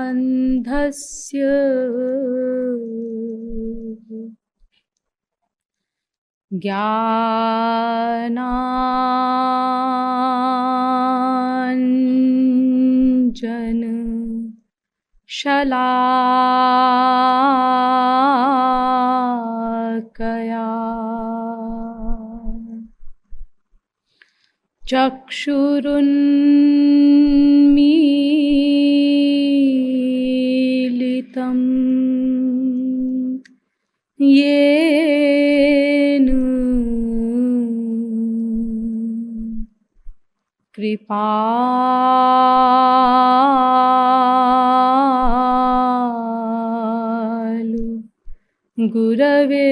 अज्ञानतिमिरान्धस्य ज्ञानाञ्जन शलाकया चक्षुरुन्मीलितं येन कृपालु गुरवे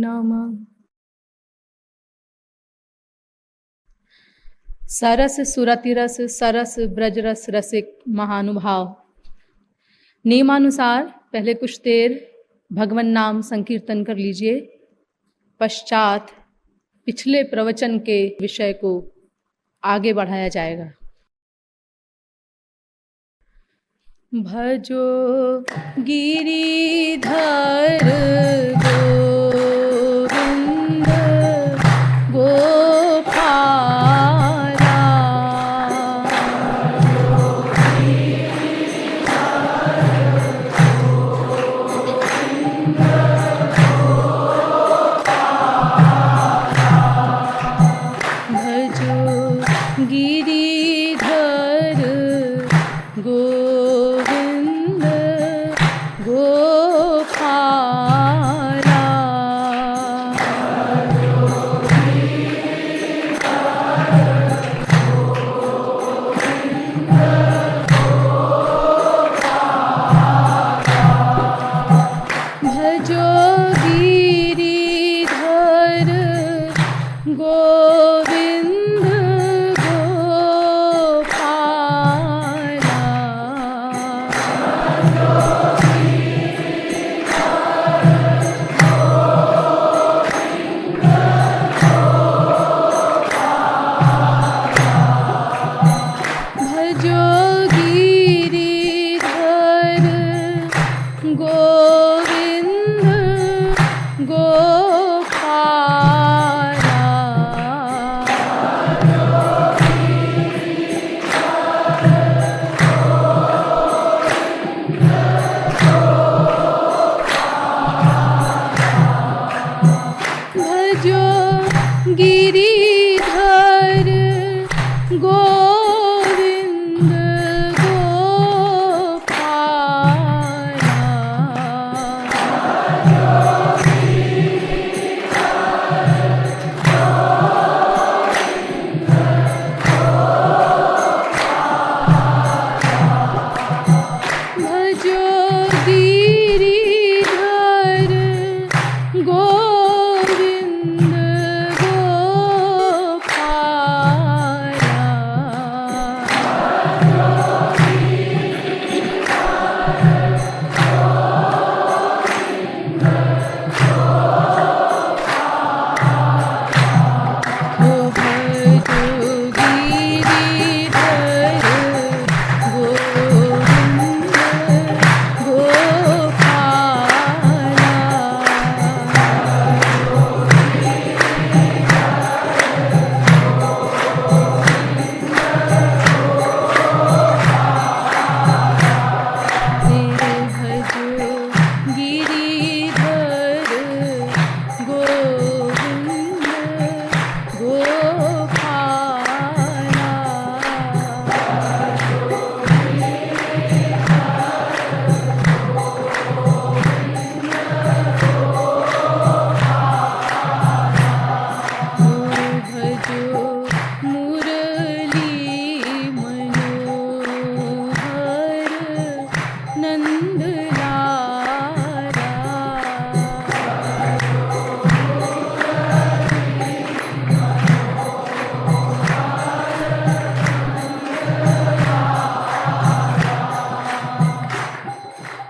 नमः। सरस सुरतिरस सरस ब्रजरस रसिक महानुभाव। नियमानुसार पहले कुछ देर भगवन नाम संकीर्तन कर लीजिए, पश्चात पिछले प्रवचन के विषय को आगे बढ़ाया जाएगा। भजो गिरिधर गोविंद गोपाला, भजो गिरिधर गोविंद गोपाला।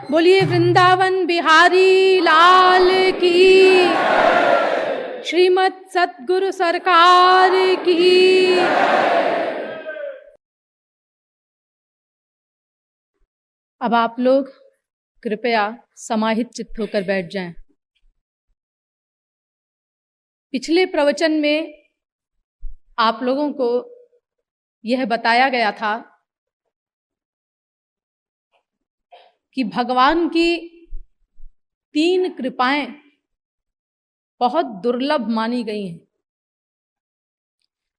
बोलिए वृंदावन बिहारी लाल की, श्रीमद् सतगुरु सरकार की। अब आप लोग कृपया समाहित चित्त होकर बैठ जाएं। पिछले प्रवचन में आप लोगों को यह बताया गया था कि भगवान की 3 कृपाएं बहुत दुर्लभ मानी गई हैं।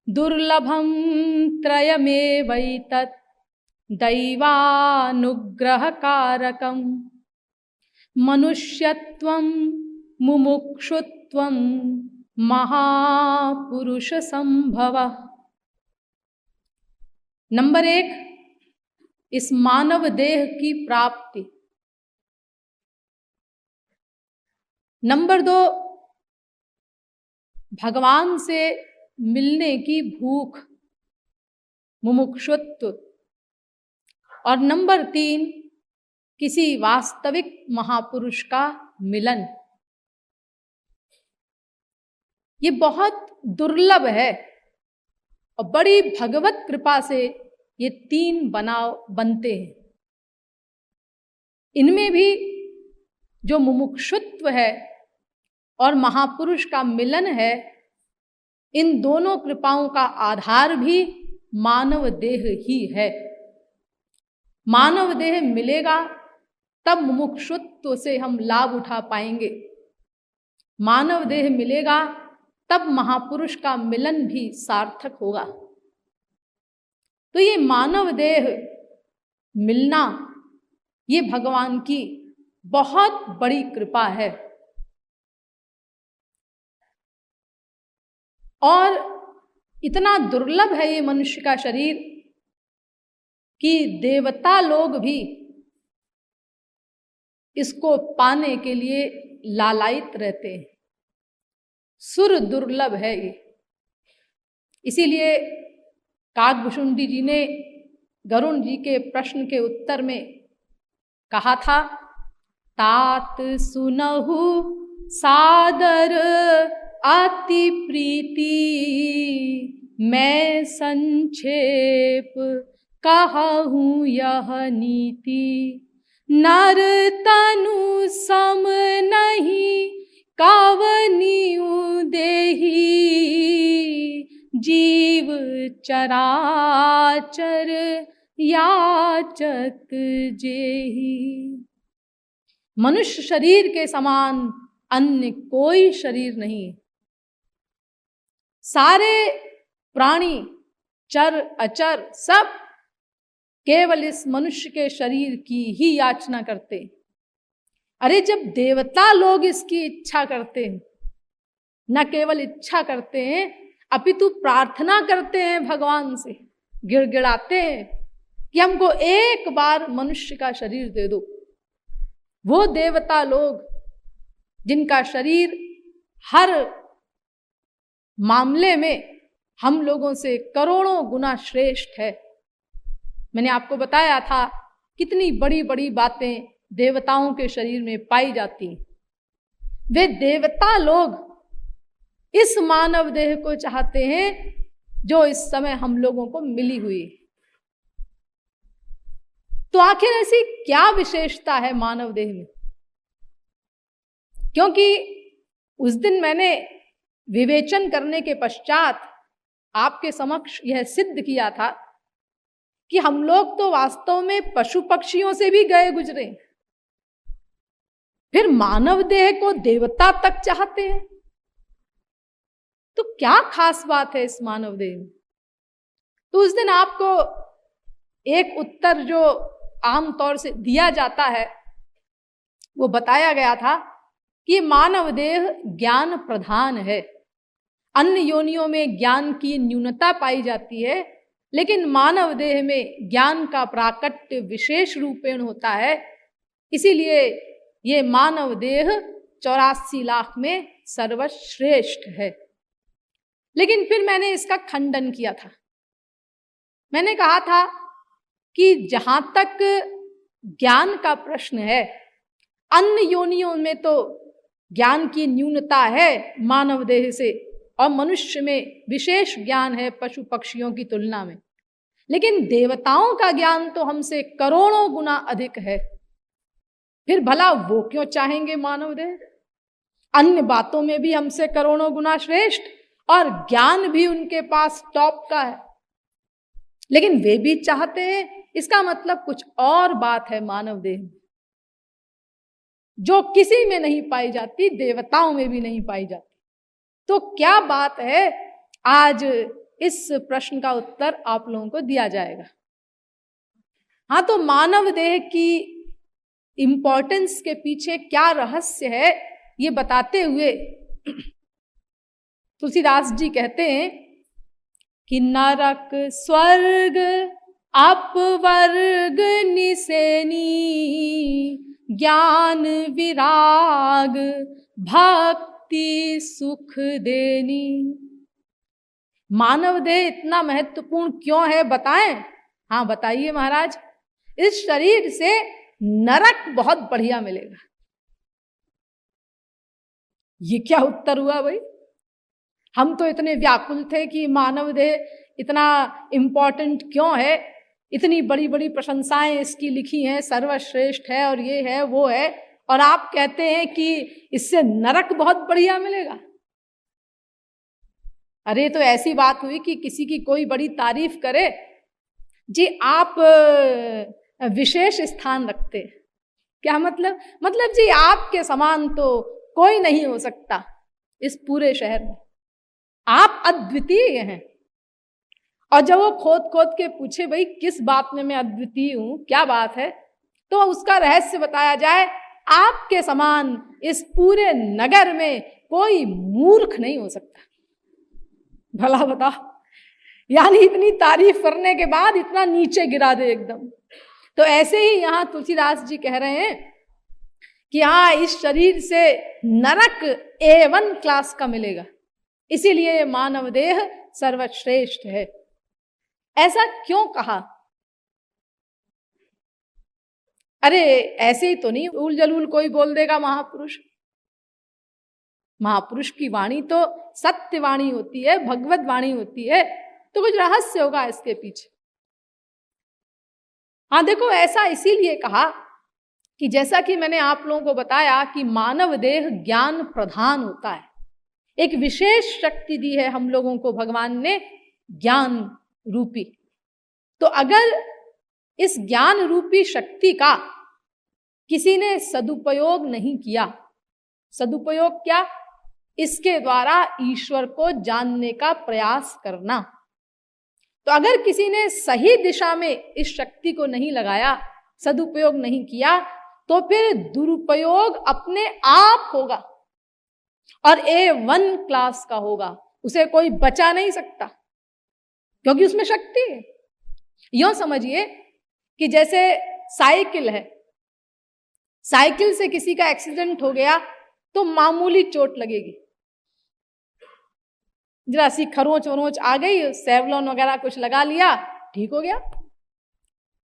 दुर्लभम त्रयमेवैतत् दैवानुग्रह कारकम मनुष्यत्वं मुमुक्षुत्वं महापुरुष संभवः। नंबर 1, इस मानव देह की प्राप्ति। नंबर 2, भगवान से मिलने की भूख, मुमुक्षुत्व। और नंबर 3, किसी वास्तविक महापुरुष का मिलन। ये बहुत दुर्लभ है और बड़ी भगवत कृपा से ये 3 बनते हैं। इनमें भी जो मुमुक्षुत्व है और महापुरुष का मिलन है, इन दोनों कृपाओं का आधार भी मानव देह ही है। मानव देह मिलेगा तब मुमुक्षुत्व से हम लाभ उठा पाएंगे। मानव देह मिलेगा तब महापुरुष का मिलन भी सार्थक होगा। तो ये मानव देह मिलना, ये भगवान की बहुत बड़ी कृपा है। और इतना दुर्लभ है ये मनुष्य का शरीर कि देवता लोग भी इसको पाने के लिए लालायित रहते हैं। सुर दुर्लभ है ये। इसीलिए काकभुशुंडी जी ने गरुण जी के प्रश्न के उत्तर में कहा था, तात सुनहु सादर अति प्रीति, मैं संक्षेप कहूँ यह नीति। नर तनु सम नहीं कावनियु देही, जीव चराचर याचक जेही। मनुष्य शरीर के समान अन्य कोई शरीर नहीं। सारे प्राणी, चर अचर, सब केवल इस मनुष्य के शरीर की ही याचना करते। अरे जब देवता लोग इसकी इच्छा करते हैं, न केवल इच्छा करते हैं अपितु प्रार्थना करते हैं भगवान से, गिड़गिड़ाते हैं कि हमको एक बार मनुष्य का शरीर दे दो। वो देवता लोग जिनका शरीर हर मामले में हम लोगों से करोड़ों गुना श्रेष्ठ है। मैंने आपको बताया था कितनी बड़ी बड़ी बातें देवताओं के शरीर में पाई जाती हैं। वे देवता लोग इस मानव देह को चाहते हैं जो इस समय हम लोगों को मिली हुई है। तो आखिर ऐसी क्या विशेषता है मानव देह में? क्योंकि उस दिन मैंने विवेचन करने के पश्चात आपके समक्ष यह सिद्ध किया था कि हम लोग तो वास्तव में पशु पक्षियों से भी गए गुजरे, फिर मानव देह को देवता तक चाहते हैं। तो क्या खास बात है इस मानव देह में? तो उस दिन आपको एक उत्तर जो आमतौर से दिया जाता है वो बताया गया था कि मानव देह ज्ञान प्रधान है। अन्य योनियों में ज्ञान की न्यूनता पाई जाती है, लेकिन मानव देह में ज्ञान का प्राकट्य विशेष रूपेण होता है। इसीलिए ये मानव देह 84 लाख में सर्वश्रेष्ठ है। लेकिन फिर मैंने इसका खंडन किया था। मैंने कहा था कि जहां तक ज्ञान का प्रश्न है। अन्य योनियों में तो ज्ञान की न्यूनता है मानव देह से, और मनुष्य में विशेष ज्ञान है पशु पक्षियों की तुलना में, लेकिन देवताओं का ज्ञान तो हमसे करोड़ों गुना अधिक है। फिर भला वो क्यों चाहेंगे मानव देह? अन्य बातों में भी हमसे करोड़ों गुना श्रेष्ठ, और ज्ञान भी उनके पास टॉप का है, लेकिन वे भी चाहते हैं। इसका मतलब कुछ और बात है मानव देह में, जो किसी में नहीं पाई जाती, देवताओं में भी नहीं पाई जाती। तो क्या बात है, आज इस प्रश्न का उत्तर आप लोगों को दिया जाएगा। हाँ, तो मानव देह की इंपॉर्टेंस के पीछे क्या रहस्य है, ये बताते हुए तुलसीदास जी कहते हैं कि नरक स्वर्ग अपवर्ग निसेनी, ज्ञान विराग भक्ति सुख देनी। मानव देह इतना महत्वपूर्ण क्यों है, बताएं? हाँ बताइए महाराज। इस शरीर से नरक बहुत बढ़िया मिलेगा। ये क्या उत्तर हुआ भाई? हम तो इतने व्याकुल थे कि मानव देह इतना इंपॉर्टेंट क्यों है, इतनी बड़ी बड़ी प्रशंसाएं इसकी लिखी हैं, सर्वश्रेष्ठ है और ये है वो है, और आप कहते हैं कि इससे नरक बहुत बढ़िया मिलेगा। अरे तो ऐसी बात हुई कि किसी की कोई बड़ी तारीफ करे, जी आप विशेष स्थान रखते। क्या मतलब? मतलब जी आपके समान तो कोई नहीं हो सकता इस पूरे शहर में, आप अद्वितीय हैं। और जब वो खोद खोद के पूछे भाई किस बात में मैं अद्वितीय हूं, क्या बात है, तो उसका रहस्य बताया जाए, आपके समान इस पूरे नगर में कोई मूर्ख नहीं हो सकता। भला बताओ, यानी इतनी तारीफ करने के बाद इतना नीचे गिरा दे एकदम। तो ऐसे ही यहां तुलसीदास जी कह रहे हैं कि हाँ, इस शरीर से नरक A1 क्लास का मिलेगा, इसीलिए मानव देह सर्वश्रेष्ठ है। ऐसा क्यों कहा? अरे ऐसे ही तो नहीं उल जलूल कोई बोल देगा महापुरुष। महापुरुष की वाणी तो सत्य वाणी होती है, भगवत वाणी होती है, तो कुछ रहस्य होगा इसके पीछे। हाँ देखो, ऐसा इसीलिए कहा कि जैसा कि मैंने आप लोगों को बताया कि मानव देह ज्ञान प्रधान होता है। एक विशेष शक्ति दी है हम लोगों को भगवान ने, ज्ञान रूपी। तो अगर इस ज्ञान रूपी शक्ति का किसी ने सदुपयोग नहीं किया, सदुपयोग क्या? इसके द्वारा ईश्वर को जानने का प्रयास करना। तो अगर किसी ने सही दिशा में इस शक्ति को नहीं लगाया, सदुपयोग नहीं किया, तो फिर दुरुपयोग अपने आप होगा और A1 क्लास का होगा, उसे कोई बचा नहीं सकता, क्योंकि उसमें शक्ति है। यूं समझिए कि जैसे साइकिल है, साइकिल से किसी का एक्सीडेंट हो गया तो मामूली चोट लगेगी, जरा सी खरोंच वरोच आ गई, सेवलॉन वगैरह कुछ लगा लिया, ठीक हो गया।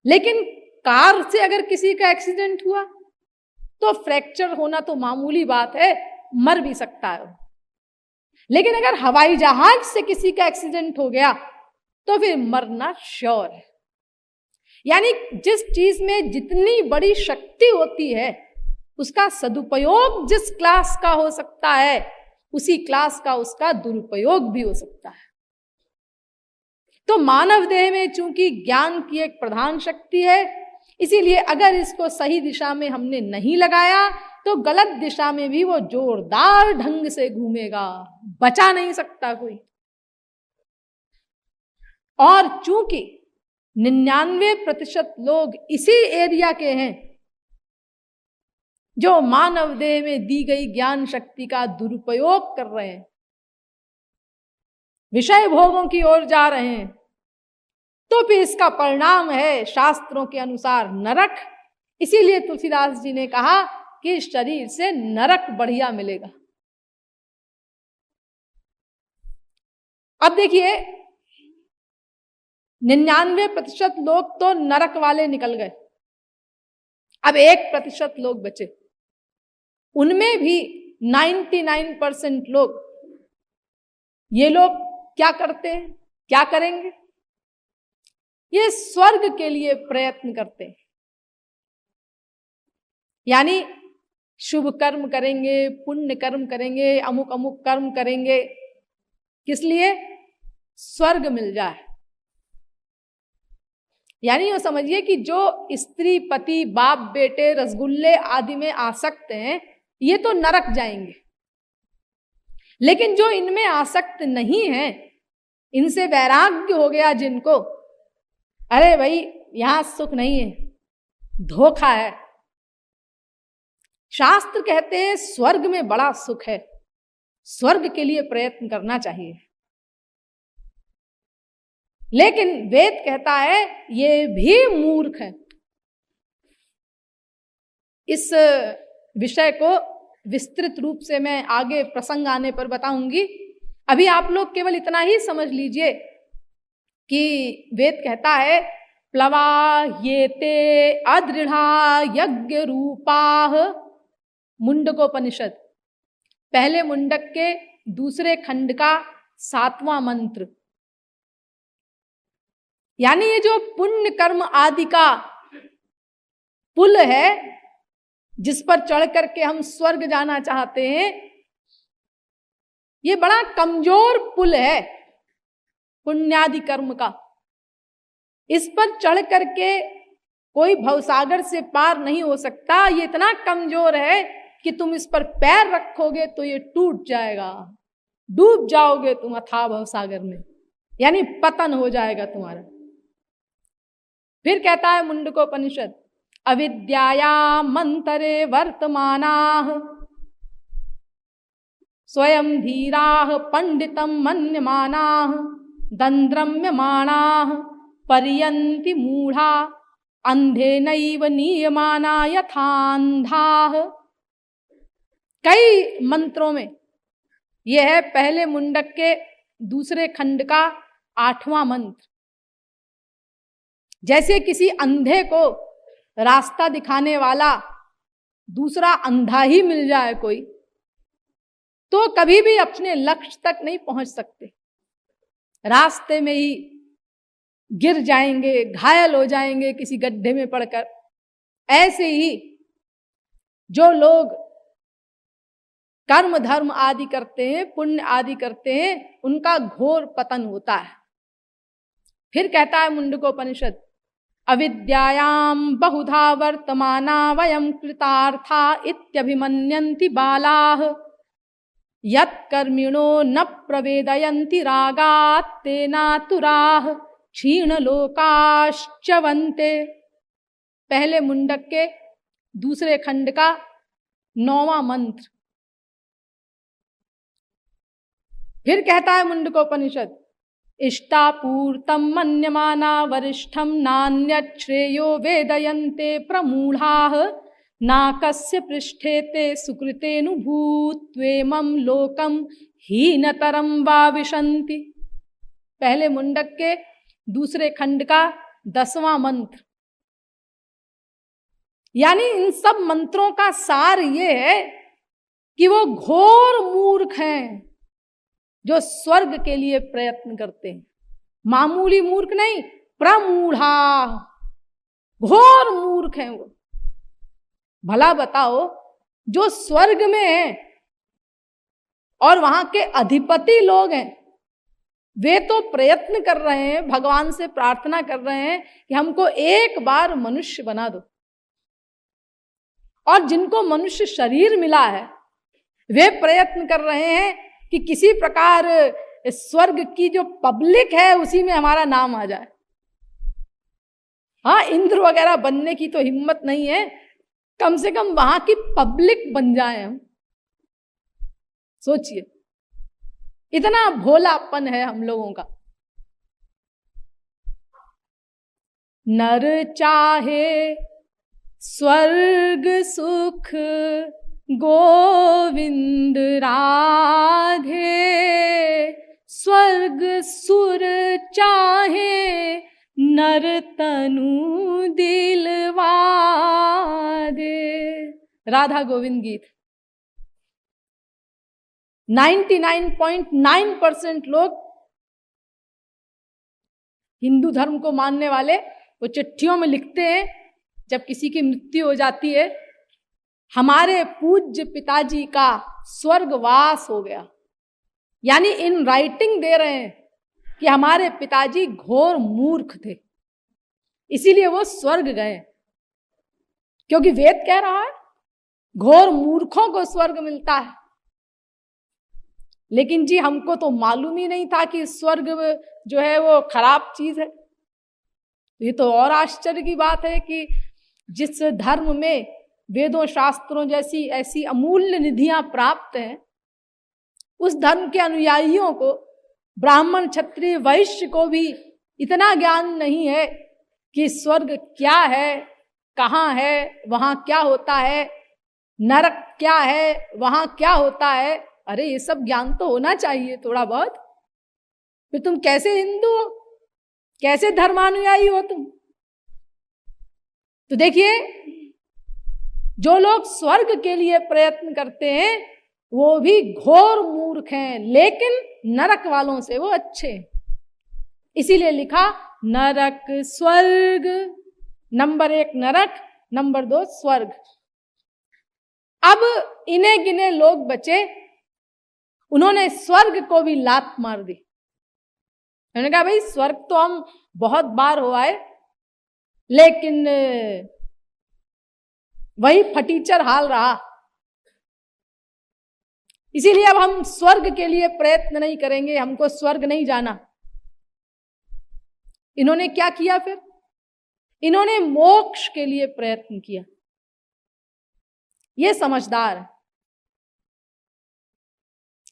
लेकिन कार से अगर किसी का एक्सीडेंट हुआ तो फ्रैक्चर होना तो मामूली बात है, मर भी सकता है। लेकिन अगर हवाई जहाज से किसी का एक्सीडेंट हो गया तो फिर मरना श्योर है। यानी जिस चीज में जितनी बड़ी शक्ति होती है, उसका सदुपयोग जिस क्लास का हो सकता है, उसी क्लास का उसका दुरुपयोग भी हो सकता है। तो मानव देह में चूंकि ज्ञान की एक प्रधान शक्ति है, इसीलिए अगर इसको सही दिशा में हमने नहीं लगाया तो गलत दिशा में भी वो जोरदार ढंग से घूमेगा, बचा नहीं सकता कोई। और चूंकि 99% लोग इसी एरिया के हैं जो मानव देह में दी गई ज्ञान शक्ति का दुरुपयोग कर रहे हैं, विषय भोगों की ओर जा रहे हैं, तो फिर इसका परिणाम है शास्त्रों के अनुसार नरक। इसीलिए तुलसीदास जी ने कहा कि इस शरीर से नरक बढ़िया मिलेगा। अब देखिए, 99% लोग तो नरक वाले निकल गए, अब 1% लोग बचे, उनमें भी 99% लोग, ये लोग क्या करते हैं, क्या करेंगे? ये स्वर्ग के लिए प्रयत्न करते हैं, यानी शुभ कर्म करेंगे, पुण्य कर्म करेंगे, अमुक अमुक कर्म करेंगे, किस लिए? स्वर्ग मिल जाए। यानी ये समझिए कि जो स्त्री, पति, बाप, बेटे, रसगुल्ले आदि में आसक्त हैं, ये तो नरक जाएंगे। लेकिन जो इनमें आसक्त नहीं है, इनसे वैराग्य हो गया जिनको, अरे भाई यहां सुख नहीं है, धोखा है। शास्त्र कहते हैं स्वर्ग में बड़ा सुख है, स्वर्ग के लिए प्रयत्न करना चाहिए। लेकिन वेद कहता है ये भी मूर्ख है। इस विषय को विस्तृत रूप से मैं आगे प्रसंग आने पर बताऊंगी। अभी आप लोग केवल इतना ही समझ लीजिए कि वेद कहता है प्लवा ये ते अदृढ़ा यज्ञ रूपाह, मुंडकोपनिषद पहले मुंडक के दूसरे खंड का 7वां मंत्र। यानी ये जो पुण्य कर्म आदि का पुल है, जिस पर चढ़ करके हम स्वर्ग जाना चाहते हैं, ये बड़ा कमजोर पुल है पुण्यादि कर्म का। इस पर चढ़ करके कोई भवसागर से पार नहीं हो सकता। ये इतना कमजोर है कि तुम इस पर पैर रखोगे तो ये टूट जाएगा, डूब जाओगे तुम अथाह भवसागर में, यानी पतन हो जाएगा तुम्हारा। फिर कहता है मुंडकोपनिषद अविद्यायामंतरे वर्तमानाः स्वयं धीराः पंडितं मन्यमानाः दंद्रम्यमाणाः पर्यन्ति मूढ़ा अंधेनैव नीयमाना यथान्धाः। कई मंत्रों में यह है पहले मुंडक के दूसरे खंड का 8वां मंत्र। जैसे किसी अंधे को रास्ता दिखाने वाला दूसरा अंधा ही मिल जाए कोई, तो कभी भी अपने लक्ष्य तक नहीं पहुंच सकते, रास्ते में ही गिर जाएंगे, घायल हो जाएंगे किसी गड्ढे में पड़कर। ऐसे ही जो लोग कर्म धर्म आदि करते हैं, पुण्य आदि करते हैं, उनका घोर पतन होता है। फिर कहता है मुंडकोपनिषद अविद्यायां बहुधा वर्तमाना वयं कृतार्था इत्यभिमन्यन्ति बालाः यत्कर्मिणो न प्रवेदयन्ति रागात् तेनातुराः क्षीणलोकाश्चवन्ते। पहले मुंडक के दूसरे खंड का 9वां मंत्र। फिर कहता है मुंडकोपनिषद इष्टापूर्तम मन्यमाना वरिष्ठम नान्यत् श्रेयो वेदयन्ते प्रमूढ़ाः नाकस्य पृष्ठे ते सुकृतेनुभूत्वेमं लोकम हीनतरम वाविशन्ति। पहले मुंडक के दूसरे खंड का 10वां मंत्र। यानी इन सब मंत्रों का सार ये है कि वो घोर मूर्ख हैं जो स्वर्ग के लिए प्रयत्न करते हैं। मामूली मूर्ख नहीं, प्रमूढ़ा, घोर मूर्ख हैं वो। भला बताओ, जो स्वर्ग में है और वहां के अधिपति लोग हैं, वे तो प्रयत्न कर रहे हैं, भगवान से प्रार्थना कर रहे हैं कि हमको एक बार मनुष्य बना दो। और जिनको मनुष्य शरीर मिला है, वे प्रयत्न कर रहे हैं कि किसी प्रकार स्वर्ग की जो पब्लिक है उसी में हमारा नाम आ जाए। हाँ, इंद्र वगैरह बनने की तो हिम्मत नहीं है, कम से कम वहां की पब्लिक बन जाए हम। सोचिए, इतना भोलापन है हम लोगों का। नर चाहे स्वर्ग सुख गोविंद राधे, स्वर्ग सुर चाहे नर तनु दिलवाए। राधा गोविंद गीत। 99.9% लोग हिंदू धर्म को मानने वाले वो चिट्ठियों में लिखते हैं जब किसी की मृत्यु हो जाती है, हमारे पूज्य पिताजी का स्वर्गवास हो गया। यानी इन राइटिंग दे रहे हैं कि हमारे पिताजी घोर मूर्ख थे, इसीलिए वो स्वर्ग गए। क्योंकि वेद कह रहा है घोर मूर्खों को स्वर्ग मिलता है। लेकिन जी हमको तो मालूम ही नहीं था कि स्वर्ग जो है वो खराब चीज है। ये तो और आश्चर्य की बात है कि जिस धर्म में वेदों शास्त्रों जैसी ऐसी अमूल्य निधियां प्राप्त हैं, उस धर्म के अनुयायियों को, ब्राह्मण क्षत्रिय वैश्य को भी इतना ज्ञान नहीं है कि स्वर्ग क्या है, कहाँ है, वहां क्या होता है, नरक क्या है, वहां क्या होता है। अरे ये सब ज्ञान तो होना चाहिए थोड़ा बहुत। फिर तुम कैसे हिंदू हो, कैसे धर्मानुयायी हो तुम? तो देखिए, जो लोग स्वर्ग के लिए प्रयत्न करते हैं वो भी घोर मूर्ख हैं, लेकिन नरक वालों से वो अच्छे हैं। इसीलिए लिखा नरक स्वर्ग, नंबर 1 नरक, नंबर 2 स्वर्ग। अब इने गिने लोग बचे, उन्होंने स्वर्ग को भी लात मार दी। उन्होंने कहा भाई स्वर्ग तो हम बहुत बार हो आए, लेकिन वही फटीचर हाल रहा, इसीलिए अब हम स्वर्ग के लिए प्रयत्न नहीं करेंगे, हमको स्वर्ग नहीं जाना। इन्होंने क्या किया फिर? इन्होंने मोक्ष के लिए प्रयत्न किया। ये समझदार है।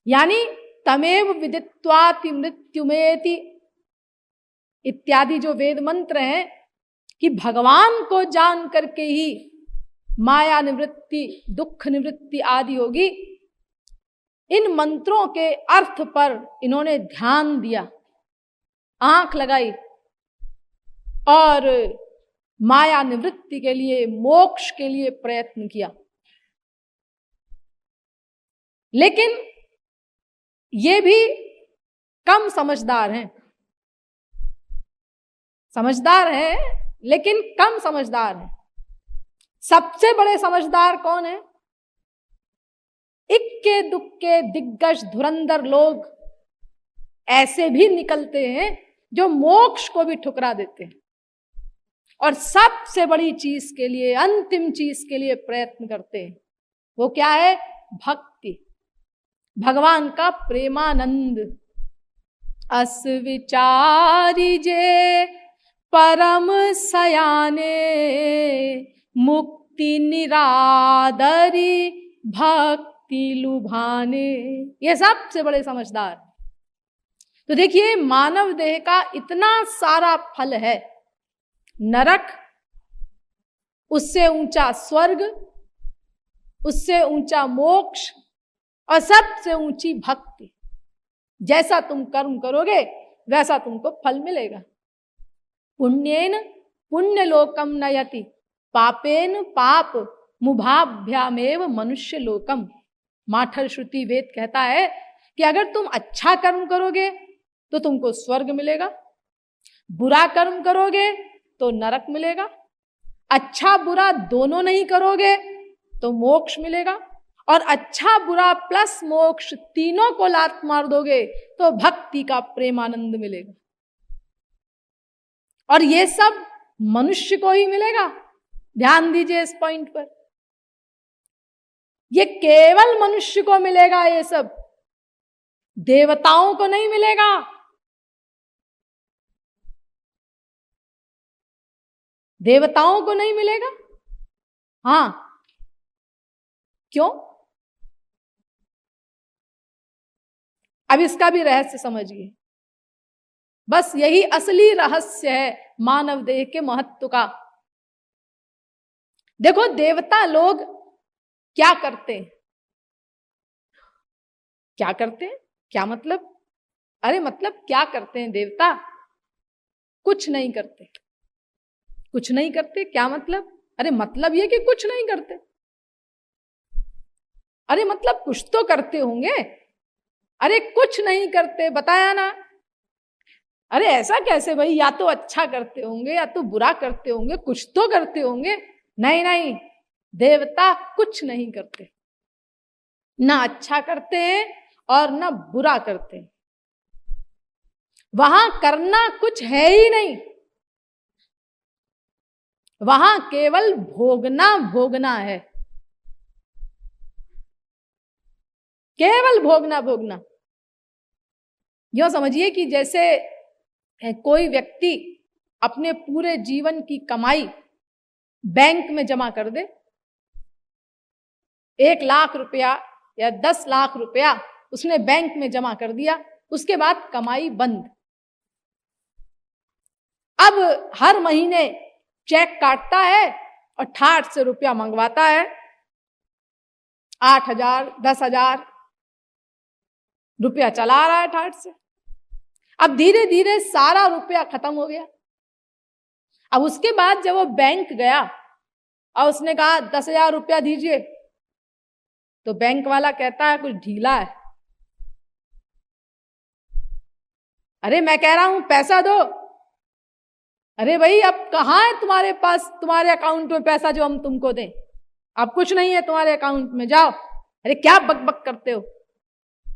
यानी तमेव विदित्वाति मृत्युमेति इत्यादि जो वेद मंत्र हैं कि भगवान को जान करके ही माया निवृत्ति, दुख निवृत्ति आदि होगी, इन मंत्रों के अर्थ पर इन्होंने ध्यान दिया, आंख लगाई और माया निवृत्ति के लिए, मोक्ष के लिए प्रयत्न किया। लेकिन ये भी कम समझदार हैं। समझदार हैं लेकिन कम समझदार हैं। सबसे बड़े समझदार कौन है? इक्के दुक्के दिग्गज धुरंधर लोग ऐसे भी निकलते हैं जो मोक्ष को भी ठुकरा देते हैं और सबसे बड़ी चीज के लिए, अंतिम चीज के लिए प्रयत्न करते हैं। वो क्या है? भक्ति, भगवान का प्रेमानंद। अस विचारी जे परम सयाने, मुक्ति निरादरी भक्ति लुभाने। ये सबसे बड़े समझदार। तो देखिए, मानव देह का इतना सारा फल है, नरक, उससे ऊंचा स्वर्ग, उससे ऊंचा मोक्ष और सबसे ऊंची भक्ति। जैसा तुम कर्म करोगे वैसा तुमको फल मिलेगा। पुण्येन पुण्यलोकम नयति, पापेन पाप मुभाभ्यामेव मनुष्य लोकम। माठर श्रुति वेद कहता है कि अगर तुम अच्छा कर्म करोगे तो तुमको स्वर्ग मिलेगा, बुरा कर्म करोगे तो नरक मिलेगा, अच्छा बुरा दोनों नहीं करोगे तो मोक्ष मिलेगा, और अच्छा बुरा प्लस मोक्ष तीनों को लात मार दोगे तो भक्ति का प्रेमानंद मिलेगा। और ये सब मनुष्य को ही मिलेगा। ध्यान दीजिए इस पॉइंट पर, ये केवल मनुष्य को मिलेगा, ये सब देवताओं को नहीं मिलेगा। देवताओं को नहीं मिलेगा। हां, क्यों? अब इसका भी रहस्य समझिए। बस यही असली रहस्य है मानव देह के महत्व का। देखो, देवता लोग क्या करते हैं? क्या करते हैं? क्या मतलब? अरे मतलब क्या करते हैं देवता? कुछ नहीं करते। कुछ नहीं करते क्या मतलब? अरे मतलब ये कि कुछ नहीं करते। अरे मतलब कुछ तो करते होंगे, अरे कुछ नहीं करते, बताया ना। अरे ऐसा कैसे भाई, या तो अच्छा करते होंगे या तो बुरा करते होंगे, कुछ तो करते होंगे। नहीं नहीं, देवता कुछ नहीं करते, ना अच्छा करते हैं और ना बुरा करते हैं। वहां करना कुछ है ही नहीं, वहां केवल भोगना भोगना है, केवल भोगना भोगना। यो समझिए कि जैसे कोई व्यक्ति अपने पूरे जीवन की कमाई बैंक में जमा कर दे, 1,00,000 रुपया या 10 लाख रुपया उसने बैंक में जमा कर दिया, उसके बाद कमाई बंद। अब हर महीने चेक काटता है और ठाठ से रुपया मंगवाता है, 8,000 10,000 रुपया चला रहा है ठाठ से। अब धीरे धीरे सारा रुपया खत्म हो गया। अब उसके बाद जब वो बैंक गया और उसने कहा 10,000 रुपया दीजिए, तो बैंक वाला कहता है कुछ ढीला है। अरे मैं कह रहा हूं पैसा दो। अरे भाई अब कहाँ है तुम्हारे पास, तुम्हारे अकाउंट में पैसा जो हम तुमको दें? अब कुछ नहीं है तुम्हारे अकाउंट में, जाओ। अरे क्या बकबक करते हो,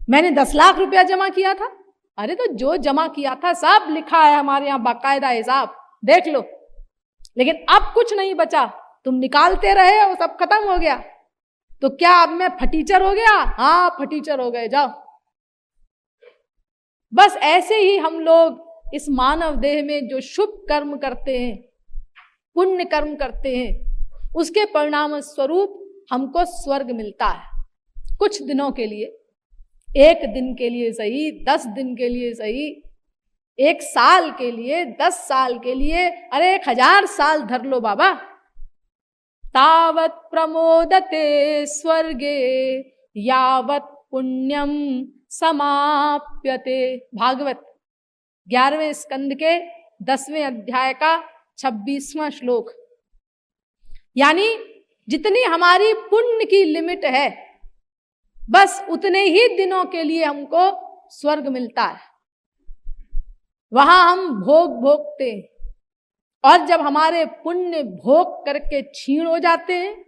मैंने 10 लाख रुपया जमा किया था। अरे तो जो जमा किया था सब लिखा है हमारे यहाँ, बाकायदा हिसाब, देख लो। लेकिन अब कुछ नहीं बचा, तुम निकालते रहे हो, सब खत्म हो गया। तो क्या अब मैं फटीचर हो गया? हाँ फटीचर हो गए, जाओ। बस ऐसे ही हम लोग इस मानव देह में जो शुभ कर्म करते हैं, पुण्य कर्म करते हैं, उसके परिणाम स्वरूप हमको स्वर्ग मिलता है। कुछ दिनों के लिए, 1 दिन के लिए सही, 10 दिन के लिए सही, 1 साल के लिए, 10 साल के लिए, अरे 1000 साल धर लो बाबा। तावत प्रमोदते स्वर्गे यावत पुण्यम समाप्यते। भागवत 11वें स्कंद के 10वें अध्याय का 26वां श्लोक। यानी जितनी हमारी पुण्य की लिमिट है, बस उतने ही दिनों के लिए हमको स्वर्ग मिलता है। वहां हम भोग भोगते हैं, और जब हमारे पुण्य भोग करके क्षीण हो जाते हैं,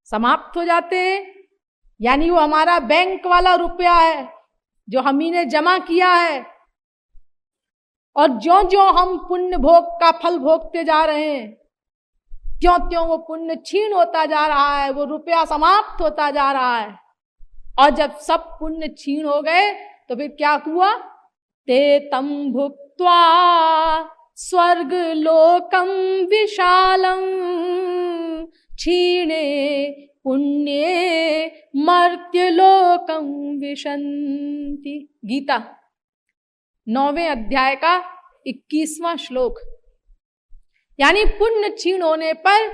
समाप्त हो जाते हैं, यानी वो हमारा बैंक वाला रुपया है जो हम ही ने जमा किया है, और ज्यों ज्यों हम पुण्य भोग का फल भोगते जा रहे हैं, त्यों त्यों वो पुण्य क्षीण होता जा रहा है, वो रुपया समाप्त होता जा रहा है। और जब सब पुण्य क्षीण हो गए तो फिर क्या हुआ? ते तम भुक्त्वा स्वर्ग लोकम विशालम क्षीणे पुण्ये मर्त्य लोकम विशन्ति। गीता 9वें अध्याय का 21वां श्लोक। यानी पुण्य क्षीण होने पर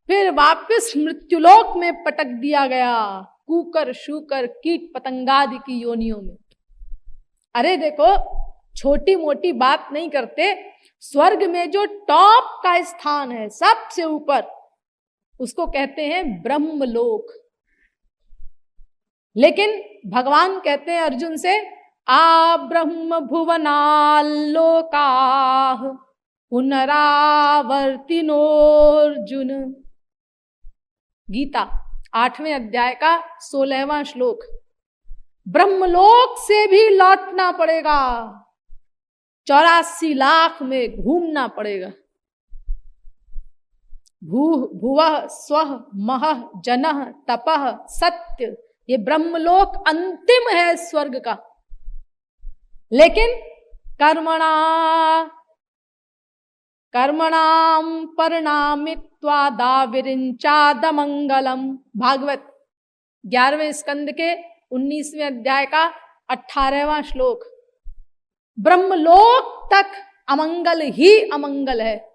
फिर वापस मृत्युलोक में पटक दिया गया, कूकर शूकर कीट पतंगादि की योनियों में। अरे देखो, छोटी मोटी बात नहीं करते, स्वर्ग में जो टॉप का स्थान है, सबसे ऊपर, उसको कहते हैं ब्रह्मलोक। लेकिन भगवान कहते हैं अर्जुन से, आ ब्रह्म भुवनाल्लोकाः पुनरावर्तिनोर्जुन। गीता 8वें अध्याय का 16वां श्लोक। ब्रह्मलोक से भी लौटना पड़ेगा, 84 लाख में घूमना पड़ेगा। भुवः स्वः महः जनः तपः सत्य, ये ब्रह्मलोक अंतिम है स्वर्ग का। लेकिन कर्मणाम परिणामित्वादाविरिंचादमंगलम। भागवत 11वें स्कंद के 19वें अध्याय का 18वां श्लोक। ब्रह्मलोक तक अमंगल ही अमंगल है,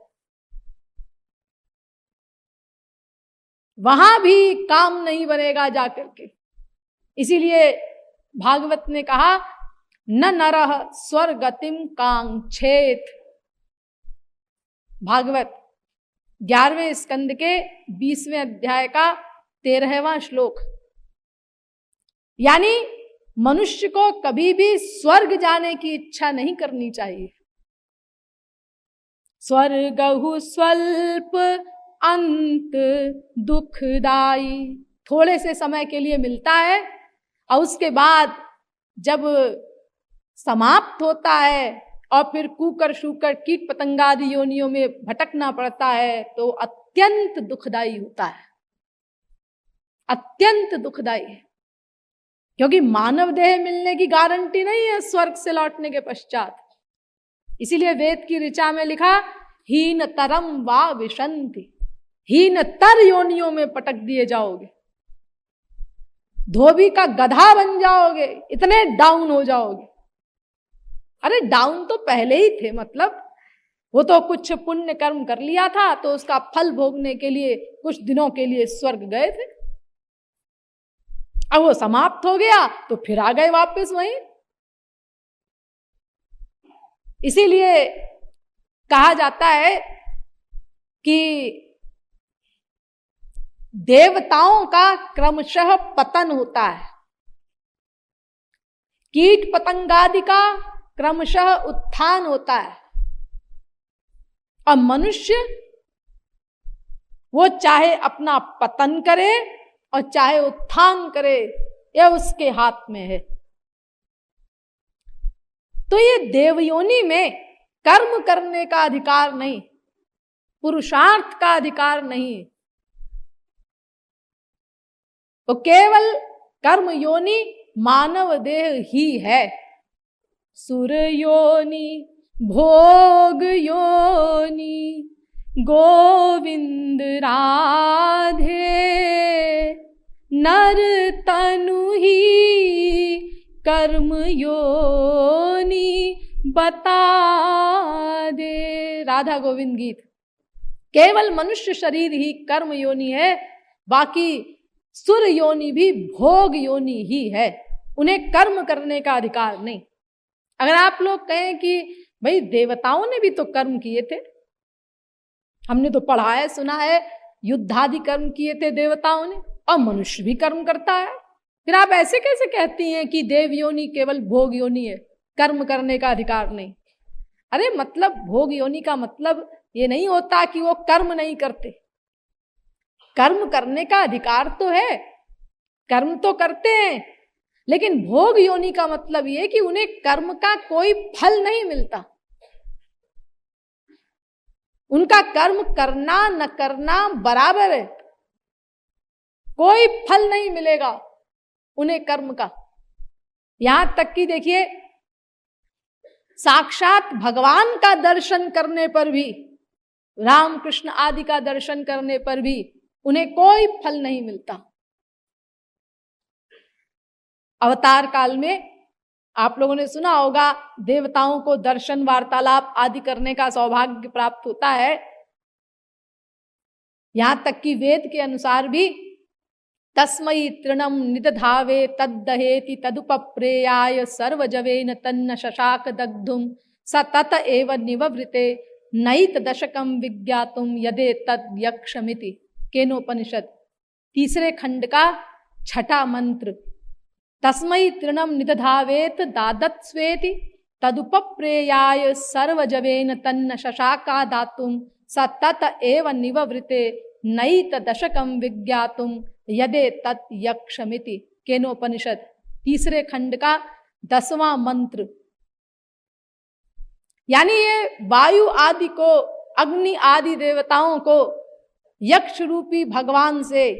वहां भी काम नहीं बनेगा जाकर के। इसीलिए भागवत ने कहा, न नरः स्वर्गतिम कांक्षेत। भागवत 11वें स्कंद के 20वें अध्याय का 13वां श्लोक। यानी मनुष्य को कभी भी स्वर्ग जाने की इच्छा नहीं करनी चाहिए। स्वर्गहु स्वल्प अंत दुखदाई, थोड़े से समय के लिए मिलता है और उसके बाद जब समाप्त होता है और फिर कूकर शूकर कीट पतंगादि योनियों में भटकना पड़ता है तो अत्यंत दुखदाई होता है, अत्यंत दुखदाई है। क्योंकि मानव देह मिलने की गारंटी नहीं है स्वर्ग से लौटने के पश्चात। इसीलिए वेद की ऋचा में लिखा हीन तरम वा विशंति, हीन तर योनियों में पटक दिए जाओगे, धोबी का गधा बन जाओगे, इतने डाउन हो जाओगे। अरे डाउन तो पहले ही थे, मतलब वो तो कुछ पुण्य कर्म कर लिया था तो उसका फल भोगने के लिए कुछ दिनों के लिए स्वर्ग गए थे, अब वो समाप्त हो गया तो फिर आ गए वापस वहीं। इसीलिए कहा जाता है कि देवताओं का क्रमशः पतन होता है, कीट पतंगादि का क्रमशः उत्थान होता है, और मनुष्य वो चाहे अपना पतन करे और चाहे उत्थान करे, यह उसके हाथ में है। तो ये देवयोनि में कर्म करने का अधिकार नहीं, पुरुषार्थ का अधिकार नहीं, तो केवल कर्म योनि मानव देह ही है। सुर योनि भोग योनि गोविंद राधे, नर तनु ही कर्म योनि बता दे। राधा गोविंद गीत। केवल मनुष्य शरीर ही कर्म योनि है, बाकी सुर योनि भी भोग योनि ही है, उन्हें कर्म करने का अधिकार नहीं। अगर आप लोग कहें कि भाई देवताओं ने भी तो कर्म किए थे, हमने तो पढ़ा है सुना है युद्धादि कर्म किए थे देवताओं ने, और मनुष्य भी कर्म करता है, फिर आप ऐसे कैसे कहती हैं कि देव योनि केवल भोग योनि है, कर्म करने का अधिकार नहीं। अरे मतलब भोग योनि का मतलब ये नहीं होता कि वो कर्म नहीं करते, कर्म करने का अधिकार तो है, कर्म तो करते हैं, लेकिन भोग योनि का मतलब ये कि उन्हें कर्म का कोई फल नहीं मिलता, उनका कर्म करना न करना बराबर है, कोई फल नहीं मिलेगा उन्हें कर्म का। यहां तक कि देखिए साक्षात भगवान का दर्शन करने पर भी, राम कृष्ण आदि का दर्शन करने पर भी उन्हें कोई फल नहीं मिलता। अवतार काल में आप लोगों ने सुना होगा देवताओं को दर्शन वार्तालाप आदि करने का सौभाग्य प्राप्त होता है। यहां तक कि वेद के अनुसार भी तस्मै तृणम निदधावे तद्दहेति तदुपप्रेयाय सर्वजवेन तन्न शशाक दग्धुम स तत एव निववृते नैत दशकम विज्ञातुम यदे तद यक्षमिति। केनोपनिषद 3 खंड का 6ठा मंत्र। तस्मै तृणम निदधावेत दादत्स्वेति तदुपप्रेयाय सर्वजवेन तन्न शशाका दातुम स तत एव निववृते नैत दशकम विज्ञातुम यदे तत् यक्षमिति। केनोपनिषद 3 खंड का 10वां मंत्र। यानी ये वायु आदि को, अग्नि आदि देवताओं को यक्ष रूपी भगवान से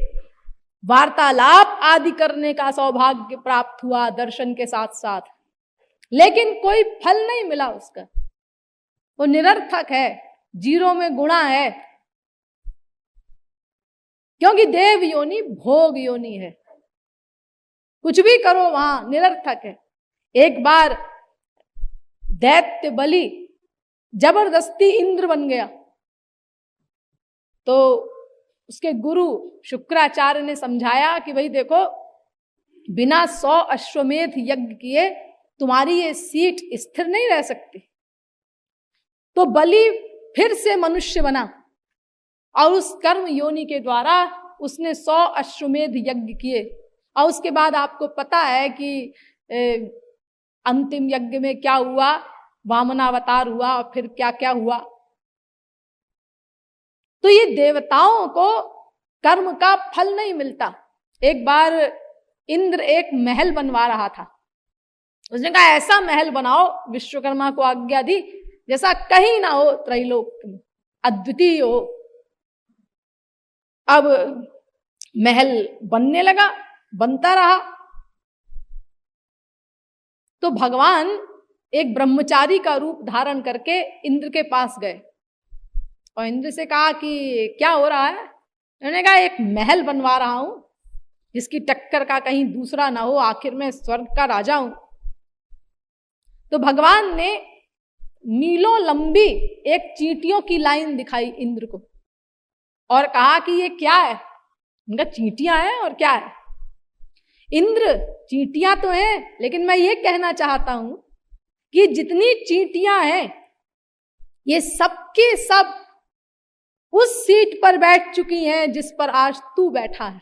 वार्तालाप आदि करने का सौभाग्य प्राप्त हुआ दर्शन के साथ साथ, लेकिन कोई फल नहीं मिला उसका, वो निरर्थक है, जीरो में गुणा है, क्योंकि देव योनि भोग योनि है, कुछ भी करो वहां निरर्थक है। एक बार दैत्य बलि जबरदस्ती इंद्र बन गया, तो उसके गुरु शुक्राचार्य ने समझाया कि भाई देखो, बिना 100 अश्वमेध यज्ञ किए तुम्हारी ये सीट स्थिर नहीं रह सकती। तो बलि फिर से मनुष्य बना और उस कर्म योनि के द्वारा उसने 100 अश्वमेध यज्ञ किए और उसके बाद आपको पता है कि अंतिम यज्ञ में क्या हुआ, वामनावतार हुआ और फिर क्या क्या हुआ। तो ये देवताओं को कर्म का फल नहीं मिलता। एक बार इंद्र एक महल बनवा रहा था, उसने कहा ऐसा महल बनाओ, विश्वकर्मा को आज्ञा दी, जैसा कहीं ना हो त्रैलोक में, अद्वितीय हो। अब महल बनने लगा, बनता रहा। तो भगवान एक ब्रह्मचारी का रूप धारण करके इंद्र के पास गए और इंद्र से कहा कि क्या हो रहा है। उन्होंने कहा एक महल बनवा रहा हूं जिसकी टक्कर का कहीं दूसरा ना हो, आखिर में स्वर्ग का राजा हूं। तो भगवान ने मीलों लंबी एक चींटियों की लाइन दिखाई इंद्र को और कहा कि ये क्या है। उनका चींटियां हैं और क्या है। इंद्र चींटियां तो हैं, लेकिन मैं ये कहना चाहता हूं कि जितनी चींटियां हैं ये सबके सब उस सीट पर बैठ चुकी हैं जिस पर आज तू बैठा है।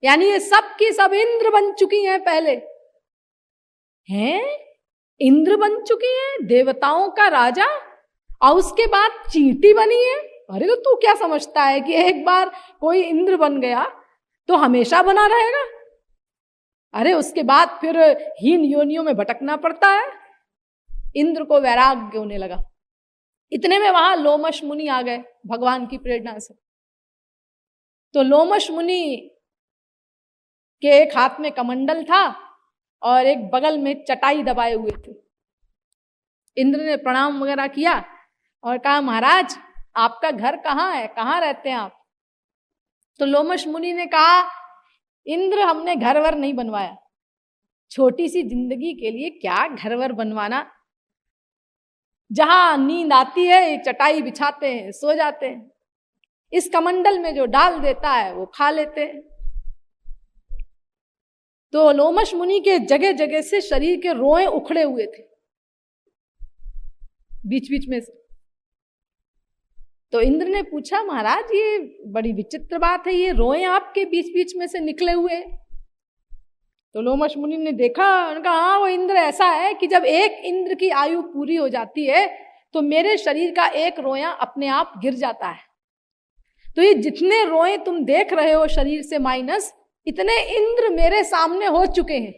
यानी ये सब की सब इंद्र बन चुकी हैं, पहले हैं इंद्र बन चुकी हैं, देवताओं का राजा, और उसके बाद चींटी बनी है। अरे तो तू क्या समझता है कि एक बार कोई इंद्र बन गया तो हमेशा बना रहेगा? अरे उसके बाद फिर हीन योनियों में भटकना पड़ता है। इंद्र को वैराग्य होने लगा। इतने में वहां लोमश मुनि आ गए भगवान की प्रेरणा से। तो लोमश मुनि के एक हाथ में कमंडल था और एक बगल में चटाई दबाए हुए थे। इंद्र ने प्रणाम वगैरह किया और कहा महाराज आपका घर कहाँ है, कहाँ रहते हैं आप? तो लोमश मुनि ने कहा इंद्र हमने घर वर नहीं बनवाया, छोटी सी जिंदगी के लिए क्या घर वर बनवाना, जहां नींद आती है चटाई बिछाते हैं, सो जाते हैं, इस कमंडल में जो डाल देता है वो खा लेते हैं। तो लोमश मुनि के जगह जगह से शरीर के रोए उखड़े हुए थे बीच बीच में से। तो इंद्र ने पूछा महाराज ये बड़ी विचित्र बात है, ये रोए आपके बीच बीच में से निकले हुए। तो लोमश मुनि ने देखा, उनका हाँ वो इंद्र ऐसा है कि जब एक इंद्र की आयु पूरी हो जाती है तो मेरे शरीर का एक रोया अपने आप गिर जाता है। तो ये जितने रोए तुम देख रहे हो शरीर से माइनस, इतने इंद्र मेरे सामने हो चुके हैं,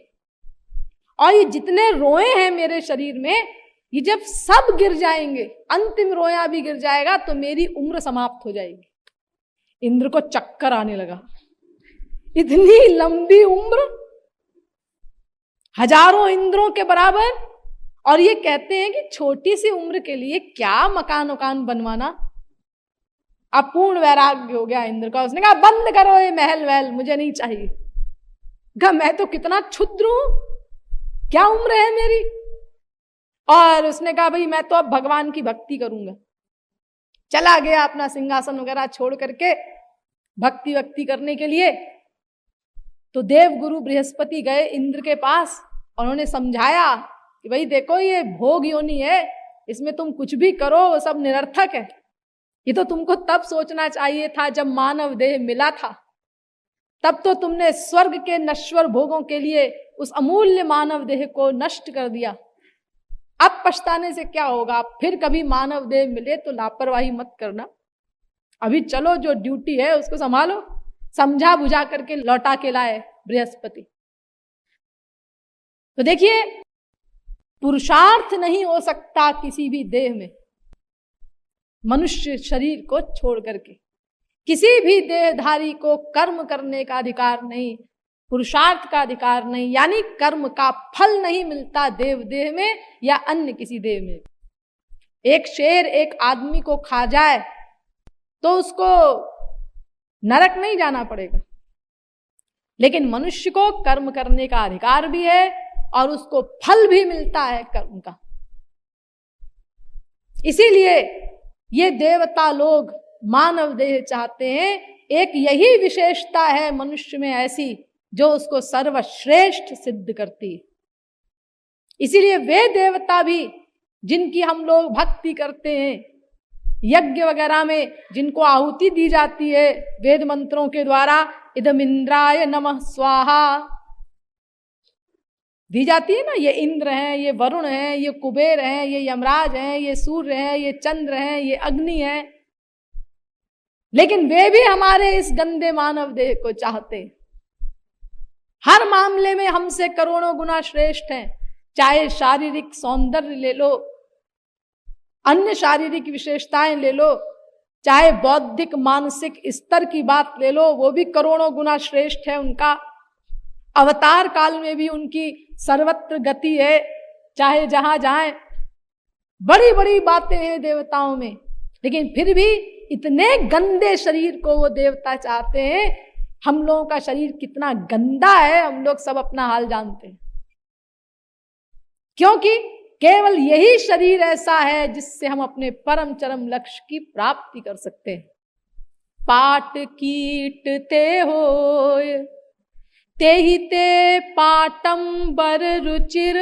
और ये जितने रोए हैं मेरे शरीर में, ये जब सब गिर जाएंगे, अंतिम रोया भी गिर जाएगा, तो मेरी उम्र समाप्त हो जाएगी। इंद्र को चक्कर आने लगा। इतनी लंबी उम्र, हजारों इंद्रों के बराबर, और ये कहते हैं कि छोटी सी उम्र के लिए क्या मकान वकान बनवाना। अपूर्ण वैराग्य हो गया इंद्र का। उसने कहा बंद करो ये महल वहल, मुझे नहीं चाहिए। कहा मैं तो कितना क्षुद्र हूं, क्या उम्र है मेरी। और उसने कहा भाई मैं तो अब भगवान की भक्ति करूंगा। चला गया अपना सिंहासन वगैरह छोड़ करके भक्ति वक्ति करने के लिए। तो देव गुरु बृहस्पति गए इंद्र के पास, उन्होंने समझाया कि भाई देखो ये भोग योनि है, इसमें तुम कुछ भी करो वो सब निरर्थक है। ये तो तुमको तब सोचना चाहिए था जब मानव देह मिला था, तब तो तुमने स्वर्ग के नश्वर भोगों के लिए उस अमूल्य मानव देह को नष्ट कर दिया। अब पछताने से क्या होगा, फिर कभी मानव देह मिले तो लापरवाही मत करना। अभी चलो जो ड्यूटी है उसको संभालो। समझा बुझा करके लौटा के लाए बृहस्पति। तो देखिए पुरुषार्थ नहीं हो सकता किसी भी देह में, मनुष्य शरीर को छोड़ करके किसी भी देहधारी को कर्म करने का अधिकार नहीं, पुरुषार्थ का अधिकार नहीं, यानी कर्म का फल नहीं मिलता देव देह में या अन्य किसी देह में। एक शेर एक आदमी को खा जाए तो उसको नरक नहीं जाना पड़ेगा, लेकिन मनुष्य को कर्म करने का अधिकार भी है और उसको फल भी मिलता है कर्म का। इसीलिए ये देवता लोग मानव देह चाहते हैं। एक यही विशेषता है मनुष्य में ऐसी जो उसको सर्वश्रेष्ठ सिद्ध करती है। इसीलिए वे देवता भी जिनकी हम लोग भक्ति करते हैं, यज्ञ वगैरह में जिनको आहुति दी जाती है वेद मंत्रों के द्वारा, इदमिंद्राय नमः स्वाहा, दी जाती है ना, ये इंद्र हैं, ये वरुण हैं, ये कुबेर हैं, ये यमराज हैं, ये सूर्य हैं, ये चंद्र हैं, ये अग्नि है। लेकिन वे भी हमारे इस गंदे मानव देह को चाहते हैं। हर मामले में हमसे करोड़ों गुना श्रेष्ठ हैं। चाहे शारीरिक सौंदर्य ले लो, अन्य शारीरिक विशेषताएं ले लो, चाहे बौद्धिक मानसिक स्तर की बात ले लो, वो भी करोड़ों गुना श्रेष्ठ है उनका। अवतार काल में भी उनकी सर्वत्र गति है, चाहे जहां जाए। बड़ी बड़ी बातें हैं देवताओं में, लेकिन फिर भी इतने गंदे शरीर को वो देवता चाहते हैं। हम लोगों का शरीर कितना गंदा है, हम लोग सब अपना हाल जानते हैं, क्योंकि केवल यही शरीर ऐसा है जिससे हम अपने परम चरम लक्ष्य की प्राप्ति कर सकते हैं। पाट कीट ते होय तेहि ते पाटंबर रुचिर,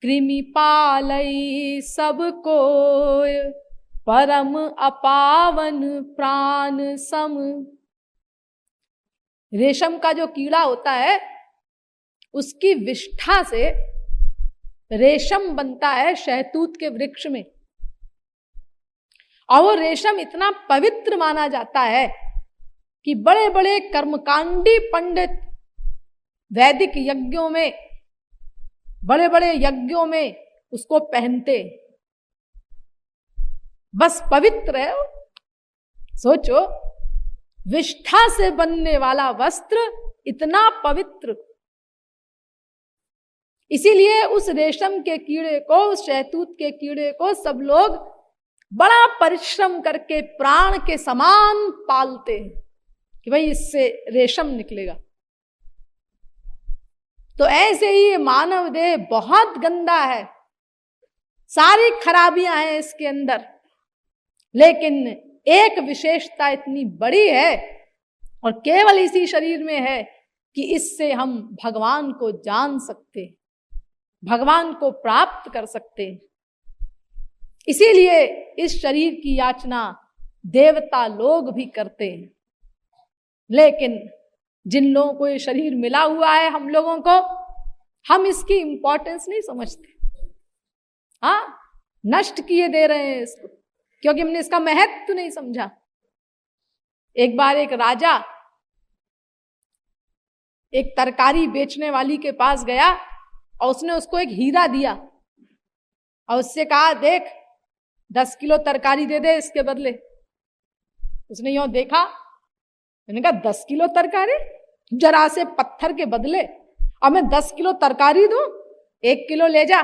कृमि पालई सब कोय, परम अपावन प्राण सम। रेशम का जो कीड़ा होता है, उसकी विष्ठा से रेशम बनता है शहतूत के वृक्ष में, और वो रेशम इतना पवित्र माना जाता है कि बड़े बड़े कर्मकांडी पंडित वैदिक यज्ञों में, बड़े बड़े यज्ञों में उसको पहनते। बस पवित्र है। सोचो, विष्ठा से बनने वाला वस्त्र इतना पवित्र। इसीलिए उस रेशम के कीड़े को, उस शहतूत के कीड़े को सब लोग बड़ा परिश्रम करके प्राण के समान पालते हैं कि भाई इससे रेशम निकलेगा। तो ऐसे ही ये मानव देह बहुत गंदा है, सारी खराबियां हैं इसके अंदर, लेकिन एक विशेषता इतनी बड़ी है और केवल इसी शरीर में है कि इससे हम भगवान को जान सकते, भगवान को प्राप्त कर सकते। इसीलिए इस शरीर की याचना देवता लोग भी करते हैं। लेकिन जिन लोगों को ये शरीर मिला हुआ है, हम लोगों को, हम इसकी इंपॉर्टेंस नहीं समझते। हाँ, नष्ट किए दे रहे हैं इसको, क्योंकि हमने इसका महत्व नहीं समझा। एक बार एक राजा एक तरकारी बेचने वाली के पास गया और उसने उसको एक हीरा दिया और उससे कहा, देख 10 किलो तरकारी दे दे इसके बदले। उसने यूं देखा, मैंने कहा 10 किलो तरकारी, जरा से पत्थर के बदले, और मैं 10 किलो तरकारी दूं, 1 किलो ले जा।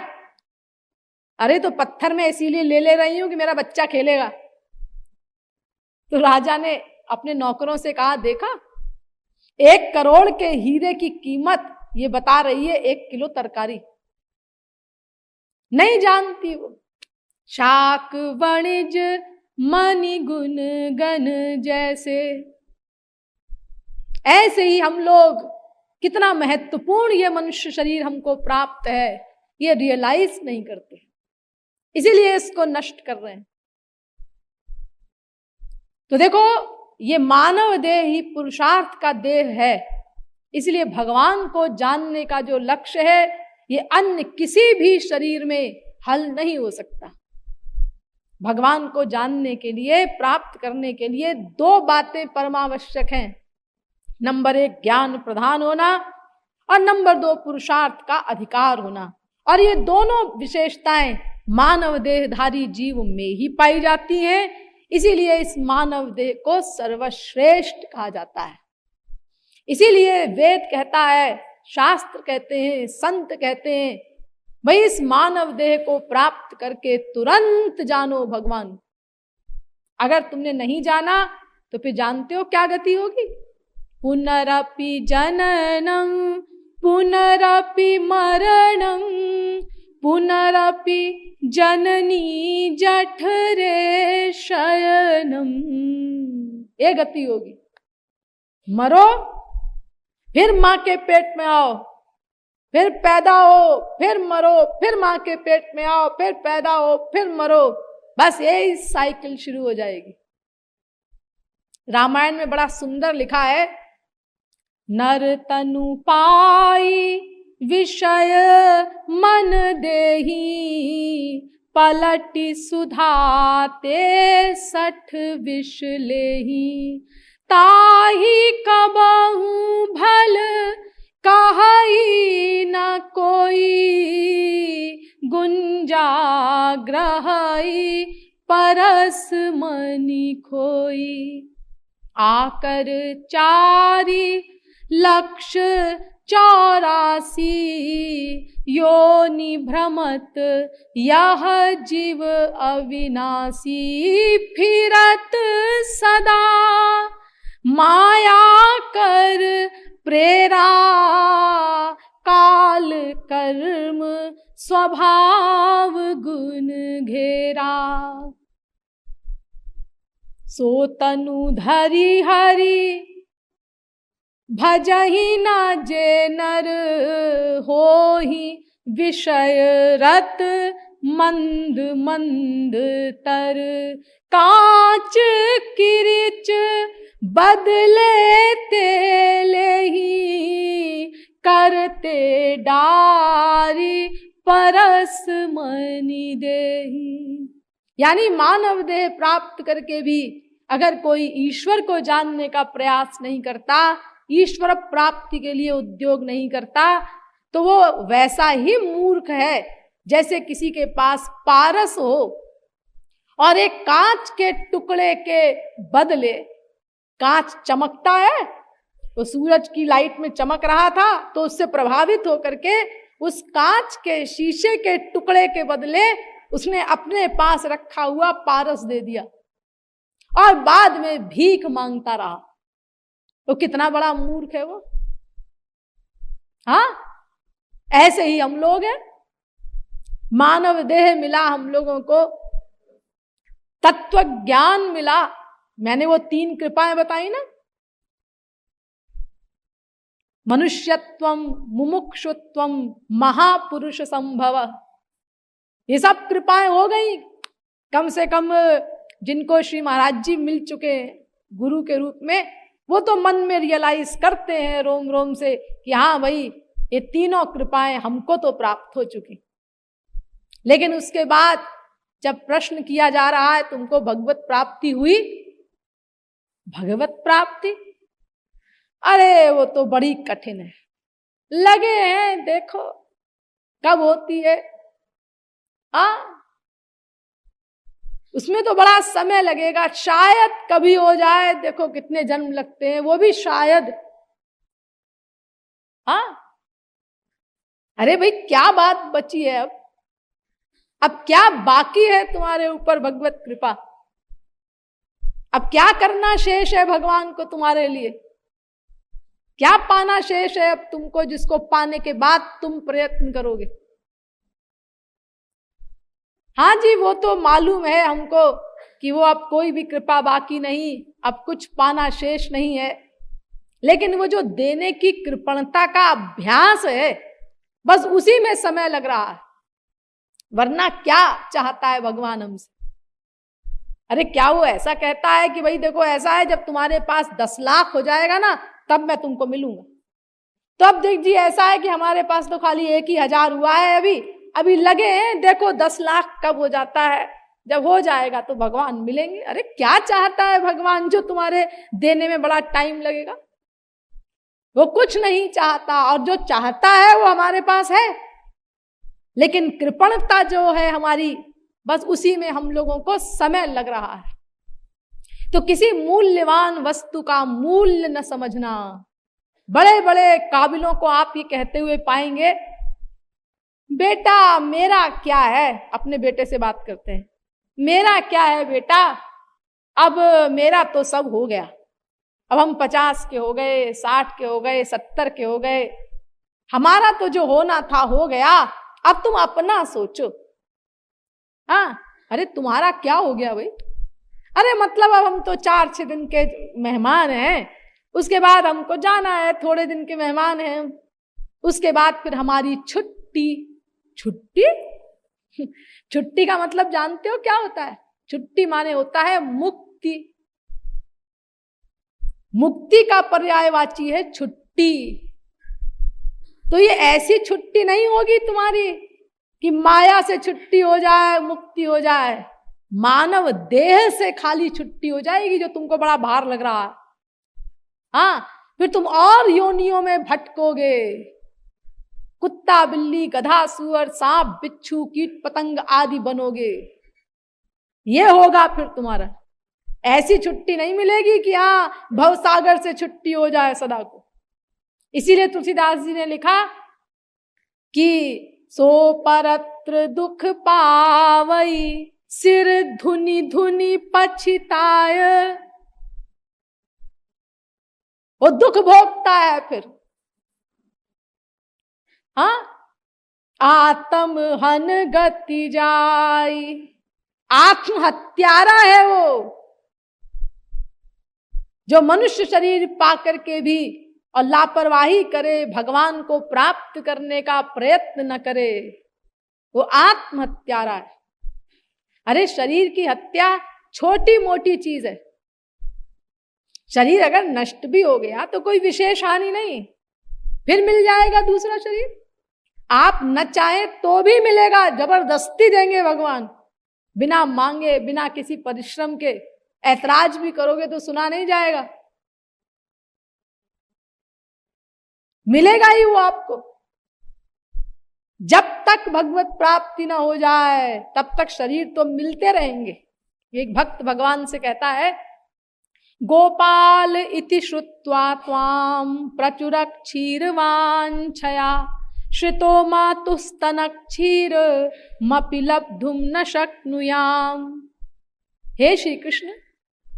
अरे तो पत्थर में इसीलिए ले रही हूं कि मेरा बच्चा खेलेगा। तो राजा ने अपने नौकरों से कहा, देखा 1 करोड़ के हीरे की कीमत ये बता रही है 1 किलो तरकारी। नहीं जानती वो। शाक वणिज मणि गुण गण जैसे, ऐसे ही हम लोग, कितना महत्वपूर्ण ये मनुष्य शरीर हमको प्राप्त है, ये रियलाइज नहीं करते, इसीलिए इसको नष्ट कर रहे हैं। तो देखो, ये मानव देह ही पुरुषार्थ का देह है। इसलिए भगवान को जानने का जो लक्ष्य है, ये अन्य किसी भी शरीर में हल नहीं हो सकता। भगवान को जानने के लिए, प्राप्त करने के लिए 2 बातें परमावश्यक हैं। नंबर 1 ज्ञान प्रधान होना, और नंबर 2 पुरुषार्थ का अधिकार होना। और ये दोनों विशेषताएं मानव देहधारी जीव में ही पाई जाती हैं। इसीलिए इस मानव देह को सर्वश्रेष्ठ कहा जाता है। इसीलिए वेद कहता है, शास्त्र कहते हैं, संत कहते हैं, भाई इस मानव देह को प्राप्त करके तुरंत जानो भगवान। अगर तुमने नहीं जाना तो फिर जानते हो क्या गति होगी। पुनरपि जननम पुनरपि मरणम पुनरपि जननी जठरे शयनम, ये गति होगी। मरो, फिर मां के पेट में आओ, फिर पैदा हो, फिर मरो, फिर मां के पेट में आओ, फिर पैदा हो, फिर मरो, बस यही साइकिल शुरू हो जाएगी। रामायण में बड़ा सुंदर लिखा है, नर तनु पाई विषय मन देही, पलटि सुधाते 60 विष लेही। ताही कबहू भल कहई न कोई, गुंजा ग्रहई परस मनि खोई। आकर 4,84,000 योनि भ्रमत यह जीव अविनाशी। फिरत सदा माया कर प्रेरा, काल कर्म स्वभाव गुण घेरा। सो तनु धरि हरि भजहि न जे नर, होहि विषय रत मंद मंद तर। कांच किरिच बदले तेलेही, करते डारी परस मनि देही। यानी मानव देह प्राप्त करके भी अगर कोई ईश्वर को जानने का प्रयास नहीं करता, ईश्वर प्राप्ति के लिए उद्योग नहीं करता, तो वो वैसा ही मूर्ख है जैसे किसी के पास पारस हो और एक कांच के टुकड़े के बदले, कांच चमकता है तो सूरज की लाइट में चमक रहा था तो उससे प्रभावित होकर के उस कांच के शीशे के टुकड़े के बदले उसने अपने पास रखा हुआ पारस दे दिया और बाद में भीख मांगता रहा। तो कितना बड़ा मूर्ख है वो। हाँ, ऐसे ही हम लोग हैं। मानव देह मिला हम लोगों को, तत्व ज्ञान मिला। मैंने वो 3 कृपाएं बताई ना, मनुष्यत्वम, मुमुक्षुत्वम, महापुरुष संभव। ये सब कृपाएं हो गई। कम से कम जिनको श्री महाराज जी मिल चुके हैं गुरु के रूप में, वो तो मन में रियलाइज करते हैं रोम रोम से कि हाँ भाई, ये तीनों कृपाएं हमको तो प्राप्त हो चुकी। लेकिन उसके बाद जब प्रश्न किया जा रहा है तुमको भगवत प्राप्ति हुई? भगवत प्राप्ति, अरे वो तो बड़ी कठिन है। लगे हैं, देखो कब होती है। उसमें तो बड़ा समय लगेगा, शायद कभी हो जाए। देखो कितने जन्म लगते हैं, वो भी शायद। अरे भाई, क्या बात बची है अब क्या बाकी है तुम्हारे ऊपर भगवत कृपा? अब क्या करना शेष है भगवान को तुम्हारे लिए? क्या पाना शेष है अब तुमको, जिसको पाने के बाद तुम प्रयत्न करोगे? हाँ जी, वो तो मालूम है हमको कि वो अब कोई भी कृपा बाकी नहीं, अब कुछ पाना शेष नहीं है। लेकिन वो जो देने की कृपणता का अभ्यास है, बस उसी में समय लग रहा है। वरना क्या चाहता है भगवान हमसे? अरे क्या वो ऐसा कहता है कि भाई देखो ऐसा है, जब तुम्हारे पास 10 लाख हो जाएगा ना तब मैं तुमको मिलूंगा। तो अब देख जी, ऐसा है कि हमारे पास तो खाली 1,000 हुआ है, अभी लगे हैं। देखो 10 लाख कब हो जाता है, जब हो जाएगा तो भगवान मिलेंगे। अरे क्या चाहता है भगवान जो तुम्हारे देने में बड़ा टाइम लगेगा? वो कुछ नहीं चाहता, और जो चाहता है वो हमारे पास है। लेकिन कृपणता जो है हमारी, बस उसी में हम लोगों को समय लग रहा है। तो किसी मूल्यवान वस्तु का मूल्य न समझना। बड़े बड़े काबिलों को आप ये कहते हुए पाएंगे, बेटा मेरा क्या है। अपने बेटे से बात करते हैं, मेरा क्या है बेटा, अब मेरा तो सब हो गया। अब हम 50 के हो गए, 60 के हो गए, 70 के हो गए, हमारा तो जो होना था हो गया, अब तुम अपना सोचो। हाँ, अरे तुम्हारा क्या हो गया भाई? अरे मतलब अब हम तो 4-6 दिन के मेहमान हैं, उसके बाद हमको जाना है, थोड़े दिन के मेहमान हैं, उसके बाद फिर हमारी छुट्टी। छुट्टी का मतलब जानते हो क्या होता है? छुट्टी माने होता है मुक्ति। मुक्ति का पर्यायवाची है छुट्टी। तो ये ऐसी छुट्टी नहीं होगी तुम्हारी कि माया से छुट्टी हो जाए, मुक्ति हो जाए। मानव देह से खाली छुट्टी हो जाएगी जो तुमको बड़ा भार लग रहा है। हाँ, फिर तुम और योनियों में भटकोगे, कुत्ता, बिल्ली, गधा, सुअर, सांप, बिच्छू, कीट पतंग आदि बनोगे। ये होगा फिर तुम्हारा। ऐसी छुट्टी नहीं मिलेगी कि हाँ भवसागर से छुट्टी हो जाए सदा को। इसीलिए तुलसीदास जी ने लिखा कि सो परत्र दुख पावई, सिर धुनि धुनि पछिताय। वो दुख भोगता है फिर। हाँ, आत्म हन गति जाई, आत्महत्यारा है वो जो मनुष्य शरीर पाकर के भी और लापरवाही करे, भगवान को प्राप्त करने का प्रयत्न न करे, वो आत्महत्यारा है। अरे शरीर की हत्या छोटी मोटी चीज है। शरीर अगर नष्ट भी हो गया तो कोई विशेष हानि नहीं, फिर मिल जाएगा दूसरा शरीर। आप न चाहे तो भी मिलेगा, जबरदस्ती देंगे भगवान, बिना मांगे, बिना किसी परिश्रम के। ऐतराज भी करोगे तो सुना नहीं जाएगा, मिलेगा ही वो आपको। जब तक भगवत प्राप्ति ना हो जाए तब तक शरीर तो मिलते रहेंगे। एक भक्त भगवान से कहता है, गोपाल इति श्रुत्वा त्वाम प्रचुर क्षीरवांछया, श्रितो मातुस्तन क्षीर मपि लब्धुम न शक्नुयाम। हे श्री कृष्ण,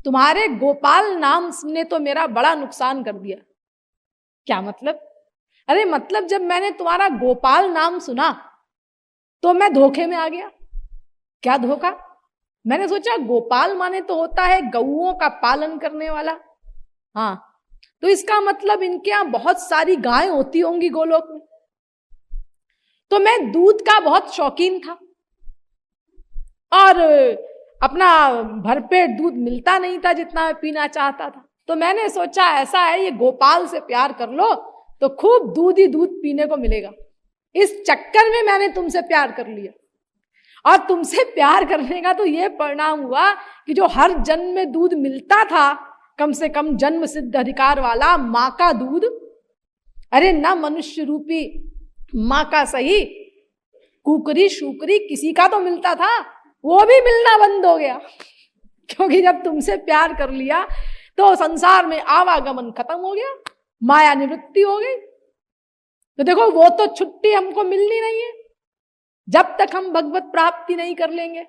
तुम्हारे गोपाल नाम ने तो मेरा बड़ा नुकसान कर दिया। क्या मतलब? अरे मतलब जब मैंने तुम्हारा गोपाल नाम सुना तो मैं धोखे में आ गया। क्या धोखा? मैंने सोचा गोपाल माने तो होता है गौओं का पालन करने वाला। हाँ, तो इसका मतलब इनके यहाँ बहुत सारी गायें होती होंगी गोलोक में। तो मैं दूध का बहुत शौकीन था और अपना भरपेट दूध मिलता नहीं था जितना मैं पीना चाहता था। तो मैंने सोचा ऐसा है, ये गोपाल से प्यार कर लो तो खूब दूध ही दूध पीने को मिलेगा। इस चक्कर में मैंने तुमसे प्यार कर लिया। और तुमसे प्यार करने का तो ये परिणाम हुआ कि जो हर जन्म में दूध मिलता था, कम से कम जन्म सिद्ध अधिकार वाला माँ का दूध, अरे ना मनुष्य रूपी माँ का सही, कुकरी शुकरी किसी का तो मिलता था, वो भी मिलना बंद हो गया। क्योंकि जब तुमसे प्यार कर लिया तो संसार में आवागमन खत्म हो गया, माया निवृत्ति हो गई। तो देखो वो तो छुट्टी हमको मिलनी नहीं है जब तक हम भगवत प्राप्ति नहीं कर लेंगे।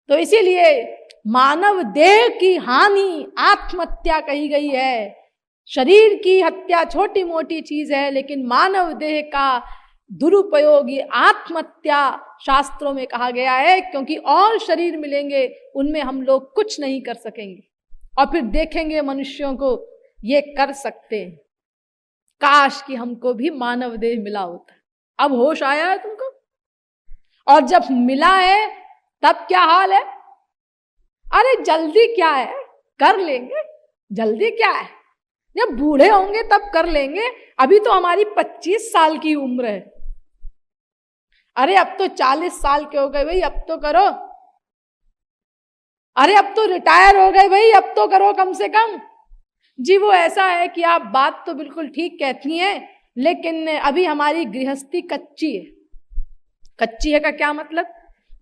तो इसीलिए मानव देह की हानि आत्महत्या कही गई है। शरीर की हत्या छोटी मोटी चीज है, लेकिन मानव देह का दुरुपयोग आत्महत्या शास्त्रों में कहा गया है। क्योंकि और शरीर मिलेंगे उनमें हम लोग कुछ नहीं कर सकेंगे और फिर देखेंगे मनुष्यों को ये कर सकते हैं। काश कि हमको भी मानव देह मिला होता। अब होश आया है तुमको? और जब मिला है तब क्या हाल है? अरे जल्दी क्या है, कर लेंगे। जल्दी क्या है, जब बूढ़े होंगे तब कर लेंगे। अभी तो हमारी 25 साल की उम्र है। अरे अब तो 40 साल के हो गए भाई, अब तो करो। अरे अब तो रिटायर हो गए भाई, अब तो करो कम से कम। जी वो ऐसा है कि आप बात तो बिल्कुल ठीक कहती हैं, लेकिन अभी हमारी गृहस्थी कच्ची है। कच्ची है का क्या मतलब?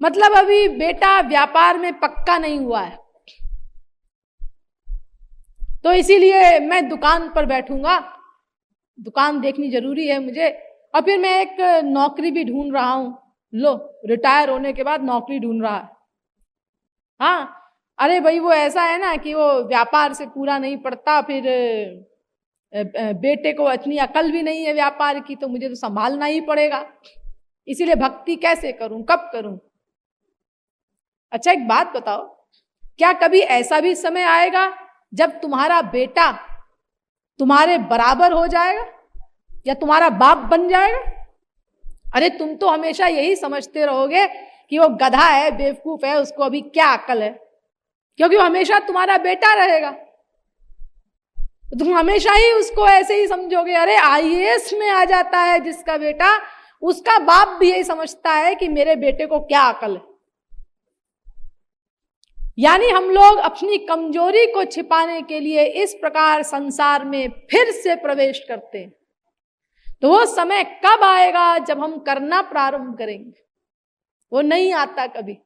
मतलब अभी बेटा व्यापार में पक्का नहीं हुआ है। तो इसीलिए मैं दुकान पर बैठूंगा, दुकान देखनी जरूरी है मुझे। और फिर मैं एक नौकरी भी ढूंढ रहा हूं। लो, रिटायर होने के बाद नौकरी ढूंढ रहा है। हाँ, अरे भाई वो ऐसा है ना कि वो व्यापार से पूरा नहीं पड़ता, फिर बेटे को इतनी अकल भी नहीं है व्यापार की, तो मुझे तो संभालना ही पड़ेगा। इसीलिए भक्ति कैसे करूं, कब करूं? अच्छा एक बात बताओ, क्या कभी ऐसा भी समय आएगा जब तुम्हारा बेटा तुम्हारे बराबर हो जाएगा या तुम्हारा बाप बन जाएगा? अरे तुम तो हमेशा यही समझते रहोगे कि वो गधा है, बेवकूफ है, उसको अभी क्या अकल है, क्योंकि वो हमेशा तुम्हारा बेटा रहेगा। तुम हमेशा ही उसको ऐसे ही समझोगे, अरे आईएएस में आ जाता है जिसका बेटा, उसका बाप भी यही समझता है कि मेरे बेटे को क्या अकल है। यानी हम लोग अपनी कमजोरी को छिपाने के लिए इस प्रकार संसार में फिर से प्रवेश करते हैं। तो वो समय कब आएगा जब हम करना प्रारंभ करेंगे? वो नहीं आता कभी।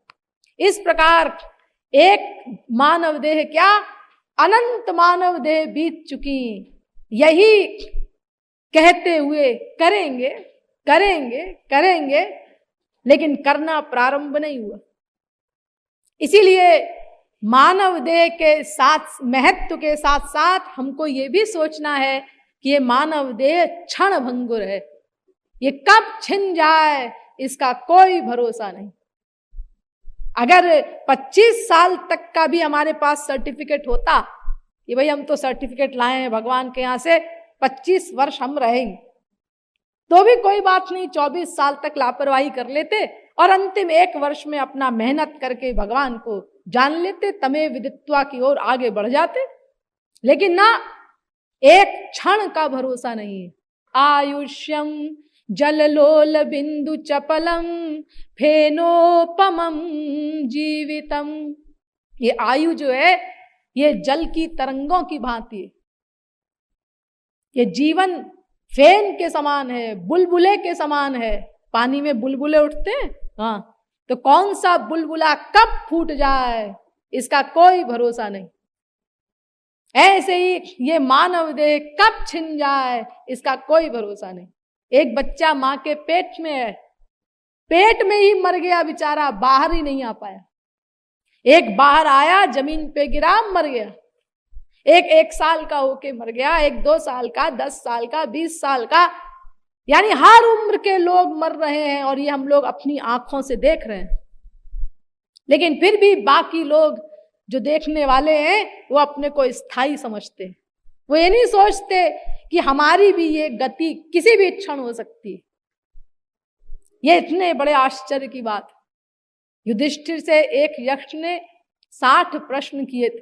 इस प्रकार एक मानव देह क्या, अनंत मानव देह बीत चुकी, यही कहते हुए करेंगे करेंगे करेंगे, लेकिन करना प्रारंभ नहीं हुआ। इसीलिए मानव देह के साथ, महत्व के साथ साथ हमको ये भी सोचना है कि ये मानव देह क्षण भंगुर है, ये कब छिन जाए इसका कोई भरोसा नहीं। अगर 25 साल तक का भी हमारे पास सर्टिफिकेट होता कि भाई हम तो सर्टिफिकेट लाए हैं भगवान के यहाँ से, 25 वर्ष हम रहेंगे, तो भी कोई बात नहीं, 24 साल तक लापरवाही कर लेते और अंतिम 1 वर्ष में अपना मेहनत करके भगवान को जान लेते, तमेव विदित्वा की ओर आगे बढ़ जाते। लेकिन ना, एक क्षण का भरोसा नहीं है। आयुष्यम जललोल बिंदु चपलम फेनोपमम जीवितम। ये आयु जो है ये जल की तरंगों की भांति है। ये जीवन फेन के समान है, बुलबुले के समान है। पानी में बुलबुले उठते हैं, हाँ, तो कौन सा बुलबुला कब फूट जाए इसका कोई भरोसा नहीं। ऐसे ही ये मानव देह कब छिन जाए इसका कोई भरोसा नहीं। एक बच्चा मां के पेट में है, पेट में ही मर गया बेचारा, बाहर ही नहीं आ पाया। एक बाहर आया, जमीन पे गिरा, मर गया। एक 1 साल का होके मर गया, एक 2 साल का, 10 साल का, 20 साल का, यानी हर उम्र के लोग मर रहे हैं और ये हम लोग अपनी आंखों से देख रहे हैं। लेकिन फिर भी बाकी लोग जो देखने वाले हैं वो अपने को स्थायी समझते हैं। वो ये नहीं सोचते कि हमारी भी ये गति किसी भी क्षण हो सकती है। ये इतने बड़े आश्चर्य की बात। युधिष्ठिर से एक यक्ष ने 60 प्रश्न किए थे।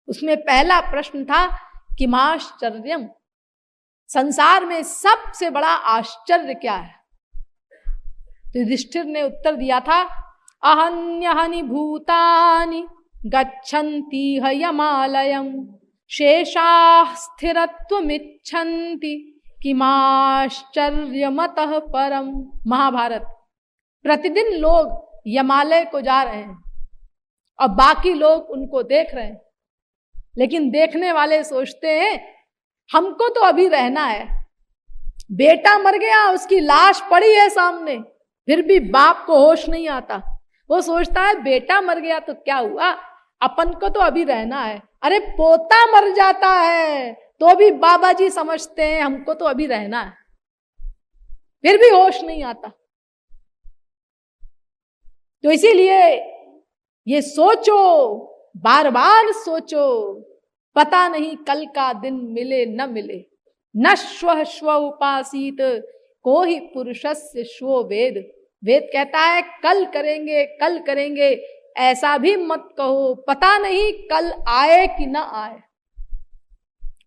उसमें पहला प्रश्न था कि किमाश्चर्यम, संसार में सबसे बड़ा आश्चर्य क्या है? तो युधिष्ठिर ने उत्तर दिया था, अहन्यहनि भूतानि गच्छन्ति यमालयम् शेषाः स्थिरत्वमिच्छन्ति किमाश्चर्यमतः परम। महाभारत। प्रतिदिन लोग यमालय को जा रहे हैं और बाकी लोग उनको देख रहे हैं, लेकिन देखने वाले सोचते हैं हमको तो अभी रहना है। बेटा मर गया, उसकी लाश पड़ी है सामने, फिर भी बाप को होश नहीं आता। वो सोचता है बेटा मर गया तो क्या हुआ, अपन को तो अभी रहना है। अरे पोता मर जाता है तो भी बाबा जी समझते हैं हमको तो अभी रहना है, फिर भी होश नहीं आता। तो इसीलिए ये सोचो, बार बार सोचो, पता नहीं कल का दिन मिले न मिले। न श्वः श्व उपासीत को ही पुरुषस्य श्वो वेद। वेद कहता है कल करेंगे कल करेंगे, ऐसा भी मत कहो, पता नहीं कल आए कि न आए।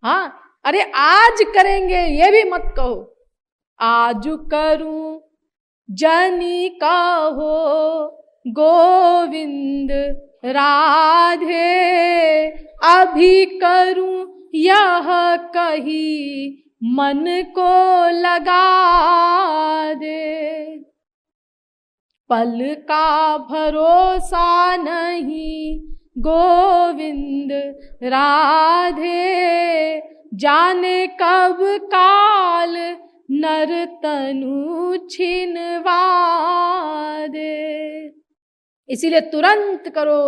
हाँ, अरे आज करेंगे ये भी मत कहो। आज करूं जनी कहो गोविंद राधे, अभी करूं यह कही मन को लगा दे। पल का भरोसा नहीं गोविंद राधे, जाने कब काल नर तनु छिनवा दे। इसीलिए तुरंत करो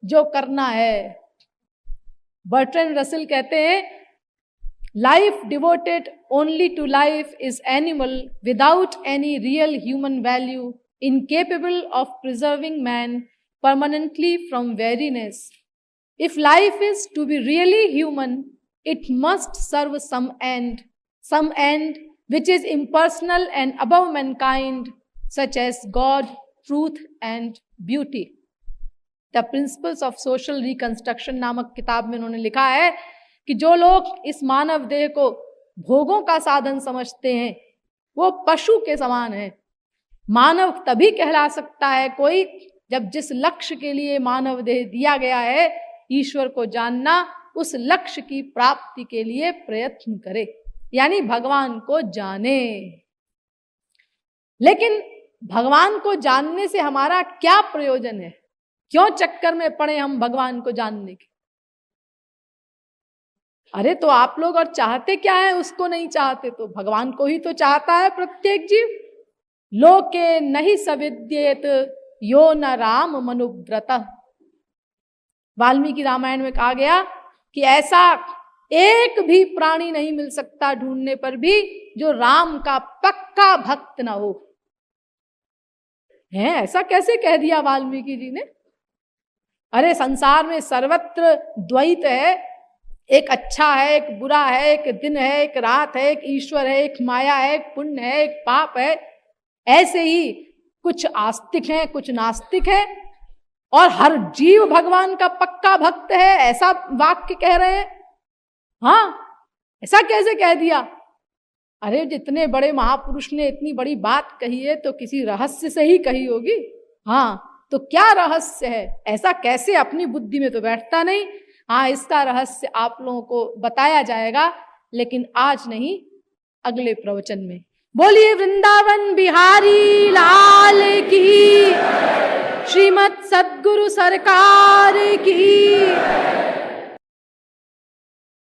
जो करना है। बर्ट्रैंड रसेल कहते हैं, life devoted only to life is animal without any real human value, incapable of preserving man permanently from weariness. If life is to be really human, it must serve some end which is impersonal and above mankind, such as God, truth and beauty. The Principles of Social Reconstruction नामक किताब में उन्होंने लिखा है कि जो लोग इस मानव देह को भोगों का साधन समझते हैं वो पशु के समान है। मानव तभी कहला सकता है कोई जब जिस लक्ष्य के लिए मानव देह दिया गया है, ईश्वर को जानना, उस लक्ष्य की प्राप्ति के लिए प्रयत्न करे, यानी भगवान को जाने। लेकिन भगवान को जानने से हमारा क्या प्रयोजन है? क्यों चक्कर में पड़े हम भगवान को जानने के? अरे तो आप लोग और चाहते क्या है? उसको नहीं चाहते तो भगवान को ही तो चाहता है प्रत्येक जीव। लोके नहीं सविद्येत यो न राम मनुव्रत। वाल्मीकि रामायण में कहा गया कि ऐसा एक भी प्राणी नहीं मिल सकता ढूंढने पर भी जो राम का पक्का भक्त ना हो। है ऐसा कैसे कह दिया वाल्मीकि जी ने? अरे संसार में सर्वत्र द्वैत है, एक अच्छा है, एक बुरा है, एक दिन है, एक रात है, एक ईश्वर है, एक माया है, एक पुण्य है, एक पाप है। ऐसे ही कुछ आस्तिक हैं, कुछ नास्तिक हैं, और हर जीव भगवान का पक्का भक्त है, ऐसा वाक्य कह रहे हैं। हाँ, ऐसा कैसे कह दिया? अरे जितने बड़े महापुरुष ने इतनी बड़ी बात कही है तो किसी रहस्य से ही कही होगी। हाँ, तो क्या रहस्य है? ऐसा कैसे अपनी बुद्धि में तो बैठता नहीं। हाँ, इसका रहस्य आप लोगों को बताया जाएगा, लेकिन आज नहीं, अगले प्रवचन में। बोलिए वृंदावन बिहारी लाल की, श्रीमद् सद्गुरु सरकार की।